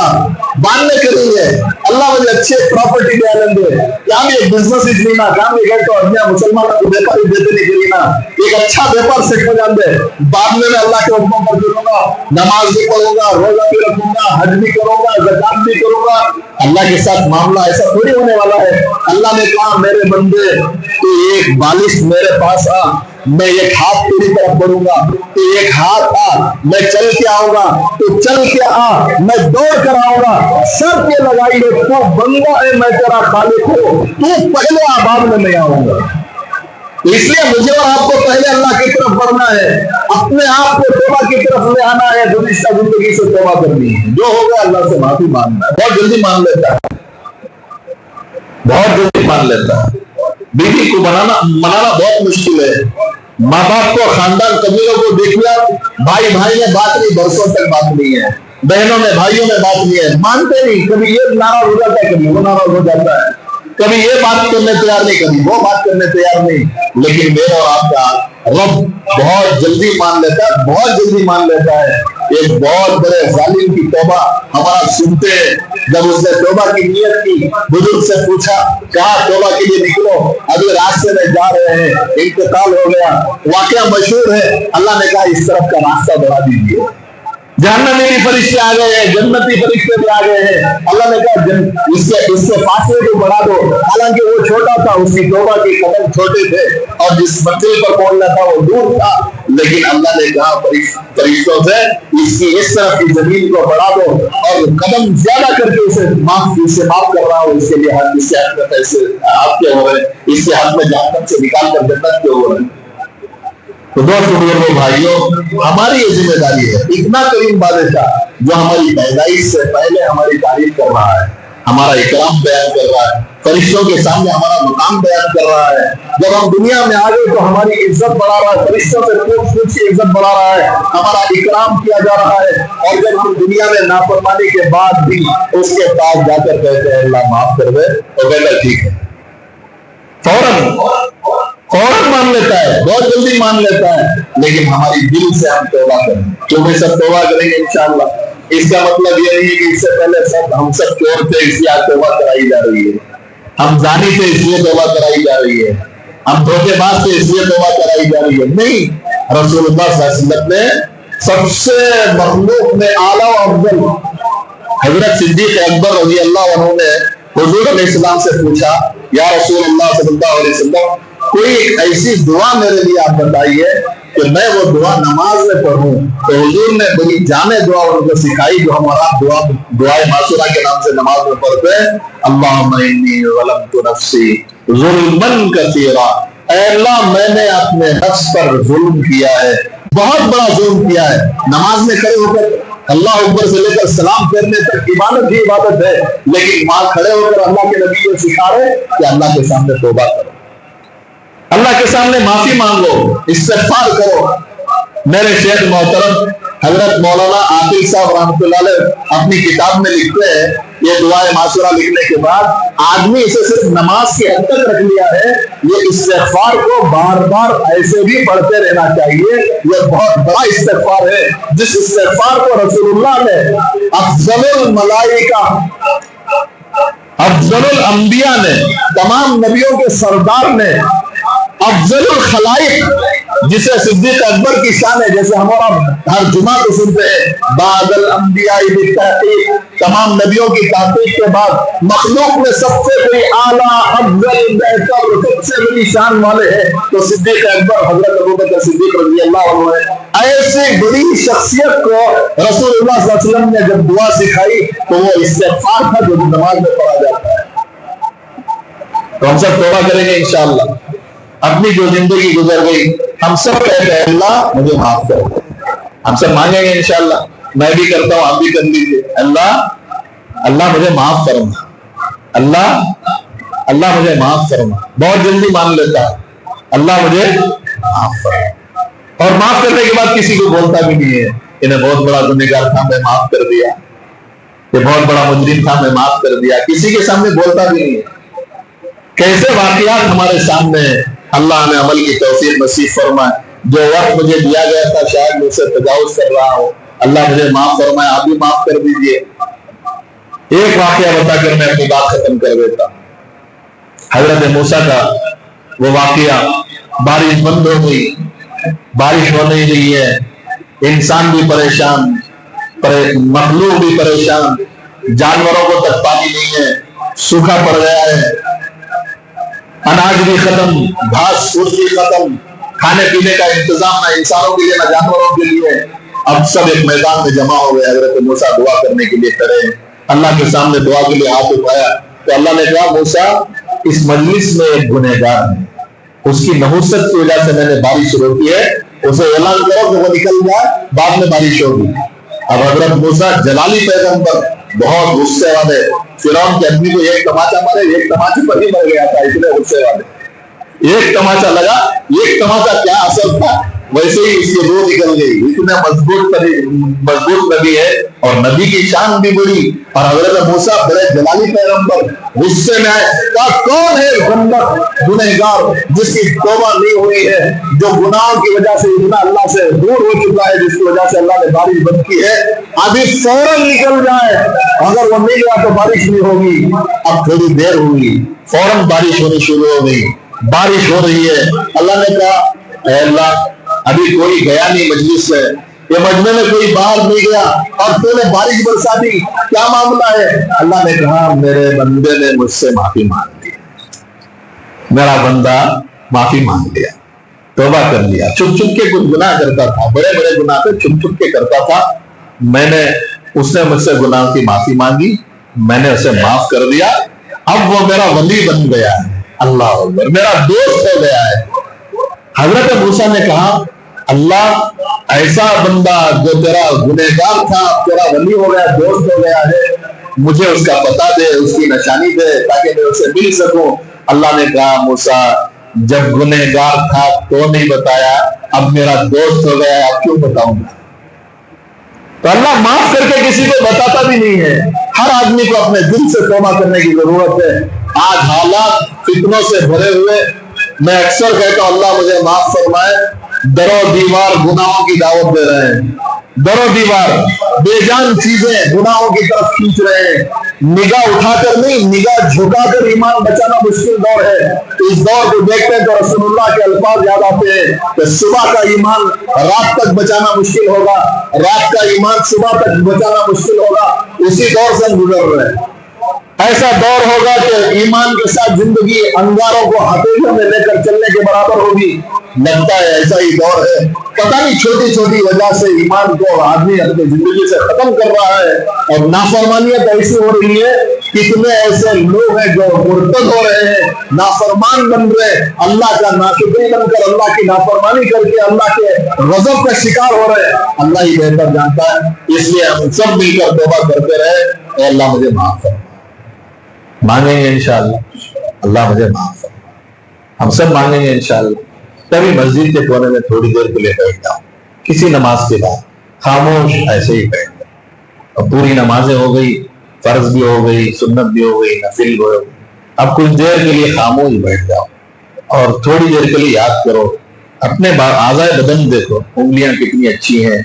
بعد میں کریں گے, اللہ مجھے اچھے پراپرٹی دیا لیں دے, کیا بھی ایک بزنس ہی لینا, کام بھی گئے تو اپنے مسلمانوں کو بیپاری دیتے نہیں کرینا, ایک اچھا بیپار سیکھ ہو جان دے, بعد میں اللہ کے حکموں پر چلوں گا, نماز بھی پڑھوں گا, روزہ بھی رکھوں گا, حج بھی کروں گا, زکات بھی کروں گا. اللہ کے ساتھ معاملہ ایسا تھوڑی ہونے والا ہے. اللہ نے کہا میرے بندے تو ایک بالش میرے پاس آ, میں ایک ہاتھ تیری طرف بڑھوں گا, تو ایک ہاتھ آ, میں چل کے آؤں گا, تو چل کے آ, میں دوڑ کر آؤں گا. شرط یہ لگائی ہے تو بندہ ہے, میں تیرا خالق ہوں, تو پہلے آ, بعد میں نہیں آؤں گا. اس لیے مجھے اور آپ کو پہلے اللہ کی طرف بڑھنا ہے, اپنے آپ کو توبہ کی طرف لے آنا ہے, گزشتہ زندگی سے توبہ کرنی ہے, جو ہوگا اللہ سے معافی مانگنا ہے. بہت جلدی مان لیتا ہے, بہت جلدی مان لیتا ہے. بیوی کو منانا بہت مشکل ہے. ماں باپ کو, خاندان قبیلوں کو دیکھ لیا, بھائی میں بات نہیں, برسوں تک بات نہیں ہے, بہنوں میں بھائیوں میں بات نہیں ہے, مانتے نہیں, کبھی یہ ناراض ہو جاتا ہے, کبھی وہ ناراض ہو جاتا ہے, کبھی یہ بات کرنے تیار نہیں, کبھی وہ بات کرنے تیار نہیں. لیکن میرا اور آپ کا رب بہت جلدی مان لیتا ہے, بہت جلدی مان لیتا ہے. ایک بہت بڑے ظالم کی توبہ ہمارا سنتے ہیں, جب اس نے توبہ کی نیت کی, بزرگ سے پوچھا, کہا توبہ کے لیے نکلو, اگلے راستے میں جا رہے ہیں, انتقال ہو گیا. واقعہ مشہور ہے, اللہ نے کہا اس طرف کا راستہ بڑھا دیجیے, جہنمی بھی فرشتے آ گئے ہیں, جنتی فرشتے بھی آ گئے ہیں. اللہ نے کہا اس کے فاصلے کو بڑھا دو, حالانکہ وہ چھوٹا تھا, اس کی توبہ کے قدم چھوٹے تھے, اور جس منزل پر پہنچنا تھا وہ دور تھا. لیکن اللہ نے کہا فرشتوں سے اس طرف کی زمین کو بڑھا دو, اور قدم زیادہ کر کے اسے معاف کر رہا ہوں, اس کے لیے اس کے حق میں پیسے آپ کے ہو رہے, اس کے حق میں جہنم سے نکال کر جنت کے ہو رہے. تو دوستو میرے بھائیوں, ہماری یہ ذمہ داری ہے, اتنا کریم بادشاہ جو ہماری پیدائش سے پہلے ہماری تعریف کر رہا ہے, ہمارا اکرام بیان کر رہا ہے, فرشتوں کے سامنے ہمارا مقام بیان کر رہا ہے. جب ہم دنیا میں آ گئے تو ہماری عزت بڑھا رہا ہے, فرشتوں سے پوچھ کی عزت بڑھا رہا ہے, ہمارا اکرام کیا جا رہا ہے. اور جب ہم دنیا میں نافرمانی کے بعد بھی اس کے پاس جا کر کہتے ہیں اللہ معاف کر دے, تو کہتا ٹھیک ہے, فوراً مان لیتا ہے, بہت جلدی مان لیتا ہے. لیکن ہماری دل سے ہم توبہ کریں, کیونکہ سب توبہ کریں گے انشاءاللہ. اس کا مطلب یہ نہیں ہے کہ اس سے پہلے ہم سب چور تھے اس لیے توبہ کرائی جا رہی ہے, ہم زانی تھے اس لیے توبہ کرائی جا رہی ہے, ہم دھوکے باز تھے اس لیے توبہ کرائی جا رہی ہے. نہیں, رسول اللہ صلی اللہ علیہ وسلم نے سب سے مخلوق میں اعلیٰ و افضل حضرت صدیق اکبر رضی اللہ عنہ نے حضور علیہ السلام سے پوچھا, یا رسول اللہ صلی اللہ علیہ وسلم کوئی ایک ایسی دعا میرے لیے آپ بتائیے کہ میں وہ دعا نماز میں پڑھوں. تو حضور نے بڑی جامع دعا ان کو سکھائی جو ہمارا دعائے معصورہ کے نام سے نماز میں پڑھتے ہیں. اللہم انی ظلمت نفسی ظلما کثیرا. اے اللہ میں نے اپنے نفس پر ظلم کیا ہے, بہت بڑا ظلم کیا ہے. نماز میں کھڑے ہو کر اللہ اکبر سے لے کر سلام پھیرنے تک عبادت ہی عبادت ہے, لیکن وہاں کھڑے ہو کر اللہ کے نبی کو سکھا رہے کہ اللہ کے سامنے توبہ کرو, اللہ کے سامنے معافی مانگو, استغفار کرو. میرے شیخ محترم حضرت مولانا عاقل صاحب رحمۃ اللہ علیہ اپنی کتاب میں لکھتے ہیں یہ دعائے معصورہ لکھنے کے بعد آدمی اسے صرف نماز کی حد تک رکھ لیا ہے, یہ استغفار کو بار بار ایسے بھی پڑھتے رہنا چاہیے. یہ بہت بڑا استغفار ہے جس استغفار کو رسول اللہ نے افضل الملائکہ افضل الانبیاء نے, تمام نبیوں کے سردار نے, افضل الخلائق جسے صدیق اکبر کی شان ہے, جیسے ہمارا ہر جمعہ کو سنتے ہیں بعد الانبیاء بالتحقیق, تمام نبیوں کی تحقیق کے بعد مخلوق میں سب سے بڑی اعلیٰ افضل بہتر سب سے بڑی شان والے ہیں تو صدیق اکبر حضرت ابوبکر صدیق رضی اللہ عنہ ہے. ایسی بڑی شخصیت کو رسول اللہ صلی اللہ علیہ وسلم نے جب دعا سکھائی تو وہ استغفار تھا جو نماز میں پڑھا جاتا ہے. تو ہم سب توبہ کریں گے انشاءاللہ. اپنی جو زندگی گزر گئی ہم سب کہتے ہیں اللہ مجھے معاف کر, ہم سب مانگیں گے انشاءاللہ. میں بھی کرتا ہوں, آپ بھی کر لیجیے. اللہ مجھے معاف کرنا, اللہ مجھے معاف کرنا. بہت جلدی مان لیتا ہے اللہ مجھے معاف کرنا, اور معاف کرنے کے بعد کسی کو بولتا بھی نہیں ہے انہیں بہت بڑا گنہگار تھا میں معاف کر دیا, یہ بہت بڑا مجرم تھا میں معاف کر دیا, کسی کے سامنے بولتا بھی نہیں ہے. کیسے واقعات ہمارے سامنے ہیں. اللہ نے عمل کی توفیق نصیب فرمائے. جو وقت مجھے دیا گیا تھا شاید مجھ سے تجاوز کر رہا ہوں, اللہ مجھے معاف فرمائے, آپ بھی معاف کر دیجئے. ایک واقعہ بتا کر میں اپنی بات ختم کر دیتا. حضرت موسیٰ کا وہ واقعہ, بارش بند ہو گئی, بارش ہو نہیں رہی ہے, انسان بھی پریشان, مخلوق بھی پریشان, جانوروں کو تک پانی نہیں ہے, سوکھا پڑ گیا ہے, اناج بھی ختم, گھاس پھوس بھی ختم, کھانے پینے کا انتظام نہ انسانوں کے لیے نہ جانوروں کے لیے. اب سب ایک میدان میں جمع ہو گئے. حضرت موسیٰ دعا کرنے کے لیے کھڑے, اللہ کے سامنے دعا کے لیے ہاتھ اٹھایا تو اللہ نے کہا موسیٰ اس مجلس میں ایک گنہگار ہے, اس کی نحوست کی وجہ سے میں نے بارش روکی ہے, اسے اعلان کرو کہ وہ نکل جائے, بعد میں بارش ہوگی. اب حضرت موسیٰ جلالی پیغمبر, بہت غصے والے, فرعون کے آدمی کو ایک تماچا مارے, ایک تماچے پر ہی مر گیا تھا, اتنے غصے والے. ایک تماچا لگا, ایک تماچا کیا اثر تھا, ویسے ہی اس کی روح نکل گئی. اتنا مضبوط نبی ہے اور نبی کی شان بھی بڑی, اور حضرت موسیٰ بڑے جلالی پیغمبر غصے میں آئے, کہا کون ہے بندہ گنہگار جس کی توبہ نہیں ہوئی ہے, جو گناہوں کی وجہ سے اتنا اللہ سے دور ہو چکا ہے, جس کی وجہ سے اللہ نے بارش بند کی ہے, ابھی فوراً نکل جائے. اگر وہ نہیں گیا تو بارش نہیں ہوگی. اب تھوڑی دیر ہوئی, فوراً بارش ہونی شروع ہو گئی, بارش ہو رہی ہے. اللہ نے کہا اے اللہ ابھی کوئی گیا نہیں مجلس سے, یہ مجمع میں کوئی باہر نہیں گیا اور تو نے بارش برسا دی, کیا معاملہ ہے؟ اللہ نے کہا میرے بندے نے مجھ سے معافی مانگ لی, میرا بندہ معافی مانگ لیا, توبہ کر لیا. چھپ چھپ کے کچھ گناہ کرتا تھا, بڑے بڑے گناہ پہ چھپ چھپ کے کرتا تھا, اس نے مجھ سے گناہ کی معافی مانگی, میں نے اسے معاف کر دیا, اب وہ میرا ولی بن گیا ہے, اللہ اکبر, میرا دوست ہو گیا ہے. حضرت موسیٰ نے کہا اللہ ایسا بندہ جو تیرا گنہگار تھا تیرا ولی ہو گیا, دوست ہو گیا ہے, مجھے اس کا پتہ دے, اس کی نشانی دے تاکہ میں اسے مل سکوں. اللہ نے کہا موسیٰ جب گنہگار تھا تو نہیں بتایا, اب میرا دوست ہو گیا, اب کیوں بتاؤں گا. تو اللہ معاف کر کے کسی کو بتاتا بھی نہیں ہے. ہر آدمی کو اپنے دل سے توبہ کرنے کی ضرورت ہے. آج حالات فتنوں سے بھرے ہوئے, میں اکثر کہتا ہوں اللہ مجھے معاف فرمائے, در و دیوار گناہوں کی دعوت دے رہے ہیں, در و دیوار بے جان چیزیں گناہوں کی طرف کھینچ رہے ہیں. نگاہ اٹھا کر نہیں, نگاہ جھکا کر ایمان بچانا مشکل دور ہے. اس دور کو دیکھتے ہیں تو رسول اللہ کے الفاظ یاد آتے ہیں کہ صبح کا ایمان رات تک بچانا مشکل ہوگا, رات کا ایمان صبح تک بچانا مشکل ہوگا. اسی دور سے ہم گزر رہے ہیں. ایسا دور ہوگا کہ ایمان کے ساتھ زندگی انگاروں کو ہتھیلیوں میں لے کر چلنے کے برابر ہوگی. لگتا ہے ایسا ہی دور ہے. پتہ نہیں چھوٹی چھوٹی وجہ سے ایمان کو آدمی اپنی زندگی سے ختم کر رہا ہے, اور نافرمانیت ایسی ہو رہی ہے. کتنے ایسے لوگ ہیں جو مرتد ہو رہے ہیں, نافرمان بن رہے ہیں, اللہ کا ناشکری بن کر اللہ کی نافرمانی کر کے اللہ کے غضب کا شکار ہو رہے ہیں. اللہ ہی بہتر جانتا ہے. اس لیے ہم سب مل کر توبہ کرتے رہے, اے اللہ مجھے معاف کر. مانگیں گے انشاءاللہ, اللہ مجھے معاف کر. ہم سب مانگیں گے انشاءاللہ. کبھی مسجد کے کونے میں تھوڑی دیر کے لیے بیٹھ جاؤ, کسی نماز کے بعد خاموش ایسے ہی بیٹھ جاؤ. اور پوری نمازیں ہو گئی, فرض بھی ہو گئی, سنت بھی ہو گئی, نفل بھی ہو گئی. اب کچھ دیر کے لیے خاموش بیٹھ جاؤ اور تھوڑی دیر کے لیے یاد کرو, اپنے اعضائے بدن دیکھو, انگلیاں کتنی اچھی ہیں,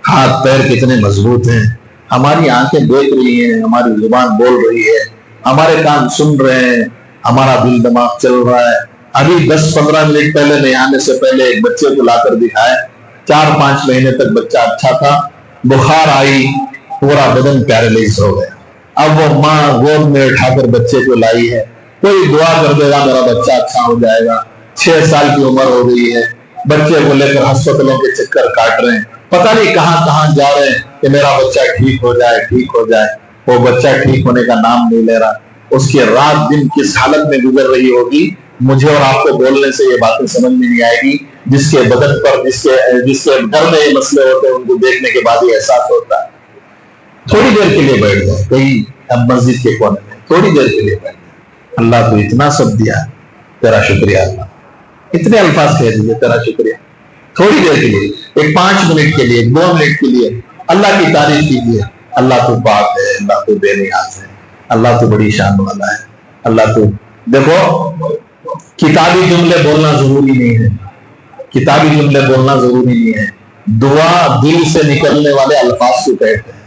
ہاتھ پیر کتنے مضبوط ہیں, ہماری آنکھیں دیکھ رہی ہیں, ہماری زبان بول رہی ہے, ہمارے کان سن رہے ہیں, ہمارا دل دماغ چل رہا ہے. ابھی 10-15 منٹ پہلے میں آنے سے پہلے ایک بچے کو لا کر دکھائے, 4-5 مہینے تک بچہ اچھا تھا, بخار آئی, پورا بدن پیرالائز ہو گیا. اب وہ ماں گود میں اٹھا کر بچے کو لائی ہے, کوئی دعا کر دے گا میرا بچہ اچھا ہو جائے گا. 6 سال کی عمر ہو گئی ہے, بچے کو لے کر ہسپتالوں کے چکر کاٹ رہے ہیں, پتہ نہیں کہاں کہاں جا رہے ہیں کہ میرا بچہ ٹھیک ہو جائے, ٹھیک ہو جائے. وہ بچہ ٹھیک ہونے کا نام نہیں لے رہا. اس کی رات دن کس حالت میں گزر رہی ہوگی, مجھے اور آپ کو بولنے سے یہ باتیں سمجھ میں نہیں آئے گی. جس کے بدن پر جس کے گھر میں یہ مسئلے ہوتے ہیں, ان کو دیکھنے کے بعد یہ احساس ہوتا ہے. تھوڑی دیر کے لیے بیٹھ جائے کہیں اب مسجد کے کونے میں, تھوڑی دیر کے لیے بیٹھ جائے. اللہ تو اتنا سب دیا, تیرا شکریہ اللہ. اتنے الفاظ کہہ دیجیے, تیرا شکریہ. تھوڑی دیر کے لیے, ایک 5 منٹ کے لیے, 2 منٹ کے لیے اللہ کی تعریف کیجیے. اللہ تو پاک ہے, اللہ تو بے نیاز ہے, اللہ تو بڑی شان والا ہے. اللہ تو دیکھو, کتابی جملے بولنا ضروری نہیں ہے, کتابی جملے بولنا ضروری نہیں ہے. دعا دل سے نکلنے والے الفاظ کو کہتے ہیں.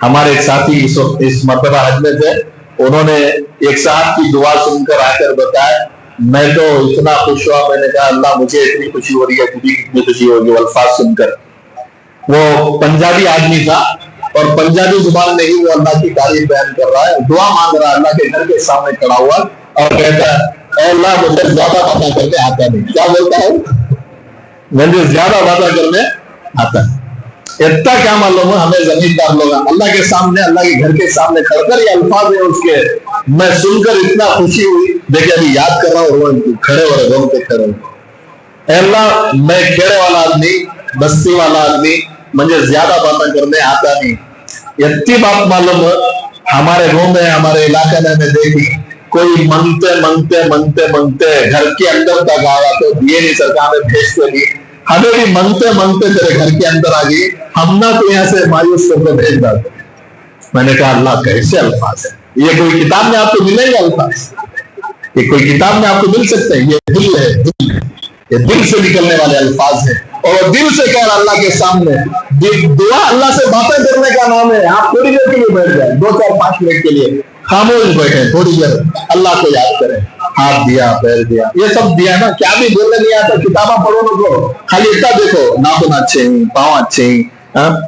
ہمارے ایک ساتھی اس مرتبہ حج میں تھے, انہوں نے ایک صاحب کی دعا سن کر آ کر بتایا, میں تو اتنا خوش ہوا, میں نے کہا اللہ مجھے اتنی خوشی ہو رہی ہے, تجھے کتنی خوشی ہوگی وہ الفاظ سن کر. وہ پنجابی آدمی تھا اور پنجابی زبان میں ہی وہ اللہ کی تعریف بیان کر رہا ہے, دعا مانگ رہا ہے, اللہ کے گھر کے سامنے کھڑا ہوا اور کہتا ہے اے اللہ مجھے زیادہ باتیں کرنے آتا نہیں. کیا بولتا ہے, مجھے زیادہ باتیں کرنے آتا ہے. اتنا کیا معلوم ہے ہمیں زمیندار لوگ اللہ کے سامنے, اللہ کے گھر کے سامنے کھڑ کر یہ الفاظ ہیں اس کے, میں سن کر اتنا خوشی ہوئی. دیکھیں ابھی یاد کر رہا ہوں, کھڑے ہو رہے دونوں پہ کھڑے ہو. اے اللہ میں کھڑے والا آدمی, بستی والا آدمی, مجھے زیادہ باتیں کرنے آتا نہیں. اتنی بات معلوم ہے ہمارے گاؤں میں, ہمارے علاقے میں میں دیکھی, کوئی منگتے منگتے منگتے منگتے گھر کے اندر تک آیا تو دیے نہیں, سرکار نے بھیجتے نہیں. ہمیں بھی منگتے منگتے تیرے گھر کے اندر آ گئی, ہم نہ تو یہاں سے مایوس کر کے بھیج ڈالتے. میں نے کہا اللہ کیسے الفاظ ہے, یہ کوئی کتاب میں آپ کو ملیں گے الفاظ, یہ کوئی کتاب میں آپ کو مل سکتے ہیں. یہ دل ہے, دل, یہ دل سے نکلنے والے الفاظ ہیں, اور دل سے کہہ رہا اللہ کے سامنے. دعا اللہ سے باتیں کرنے کا نام ہے. آپ تھوڑی دیر کے لیے بیٹھ جائیں, 2-4-5 منٹ کے لیے خاموش بیٹھے, تھوڑی دیر اللہ کو یاد کریں. ہاتھ دیا, پیر دیا, یہ سب دیا نا, کیا بھی بولنے نہیں آتا. کتابیں پڑھو لوگوں, خالی اتنا دیکھو, ناخن اچھے ہیں, پاؤں اچھے ہیں,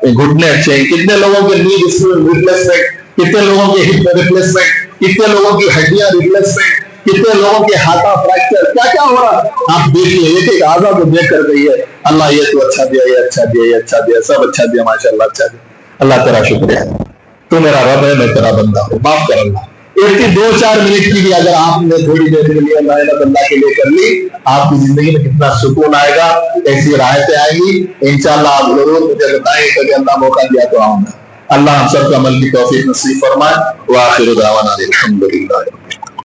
گھٹنے اچھے ہیں. کتنے لوگوں کے نی ریپلیسمنٹ, کتنے لوگوں کے ہپ ریپلیسمنٹ, کتنے لوگوں کی ہڈیاں ریپلیسمنٹ, کتنے لوگوں کے ہاتھوں فریکچر, کیا کیا ہو رہا ہے. آپ دیکھیے ایک ایک اعضا کو دیکھ کر گئی ہے, اللہ یہ تو اچھا دیا, یہ اچھا دیا, یہ اچھا دیا, سب اچھا دیا, ماشاءاللہ اچھا دیا. اللہ تیرا شکریہ, تو میرا رب ہے, میں تیرا بندہ ہوں, معاف کر اللہ. ایک 2-4 منٹ کی بھی اگر آپ نے تھوڑی دیر کے لیے اللہ کے لیے کر لی, آپ کی زندگی میں کتنا سکون آئے گا, ایسی راحتیں آئیں گی. انشاءاللہ آپ ضرور مجھے بتائیں, کبھی اللہ موقع دیا تو آؤں گا. اللہ ہم سب کا عمل کی توفیق نصیب فرمائے. وآخر دعوانا الحمدللہ.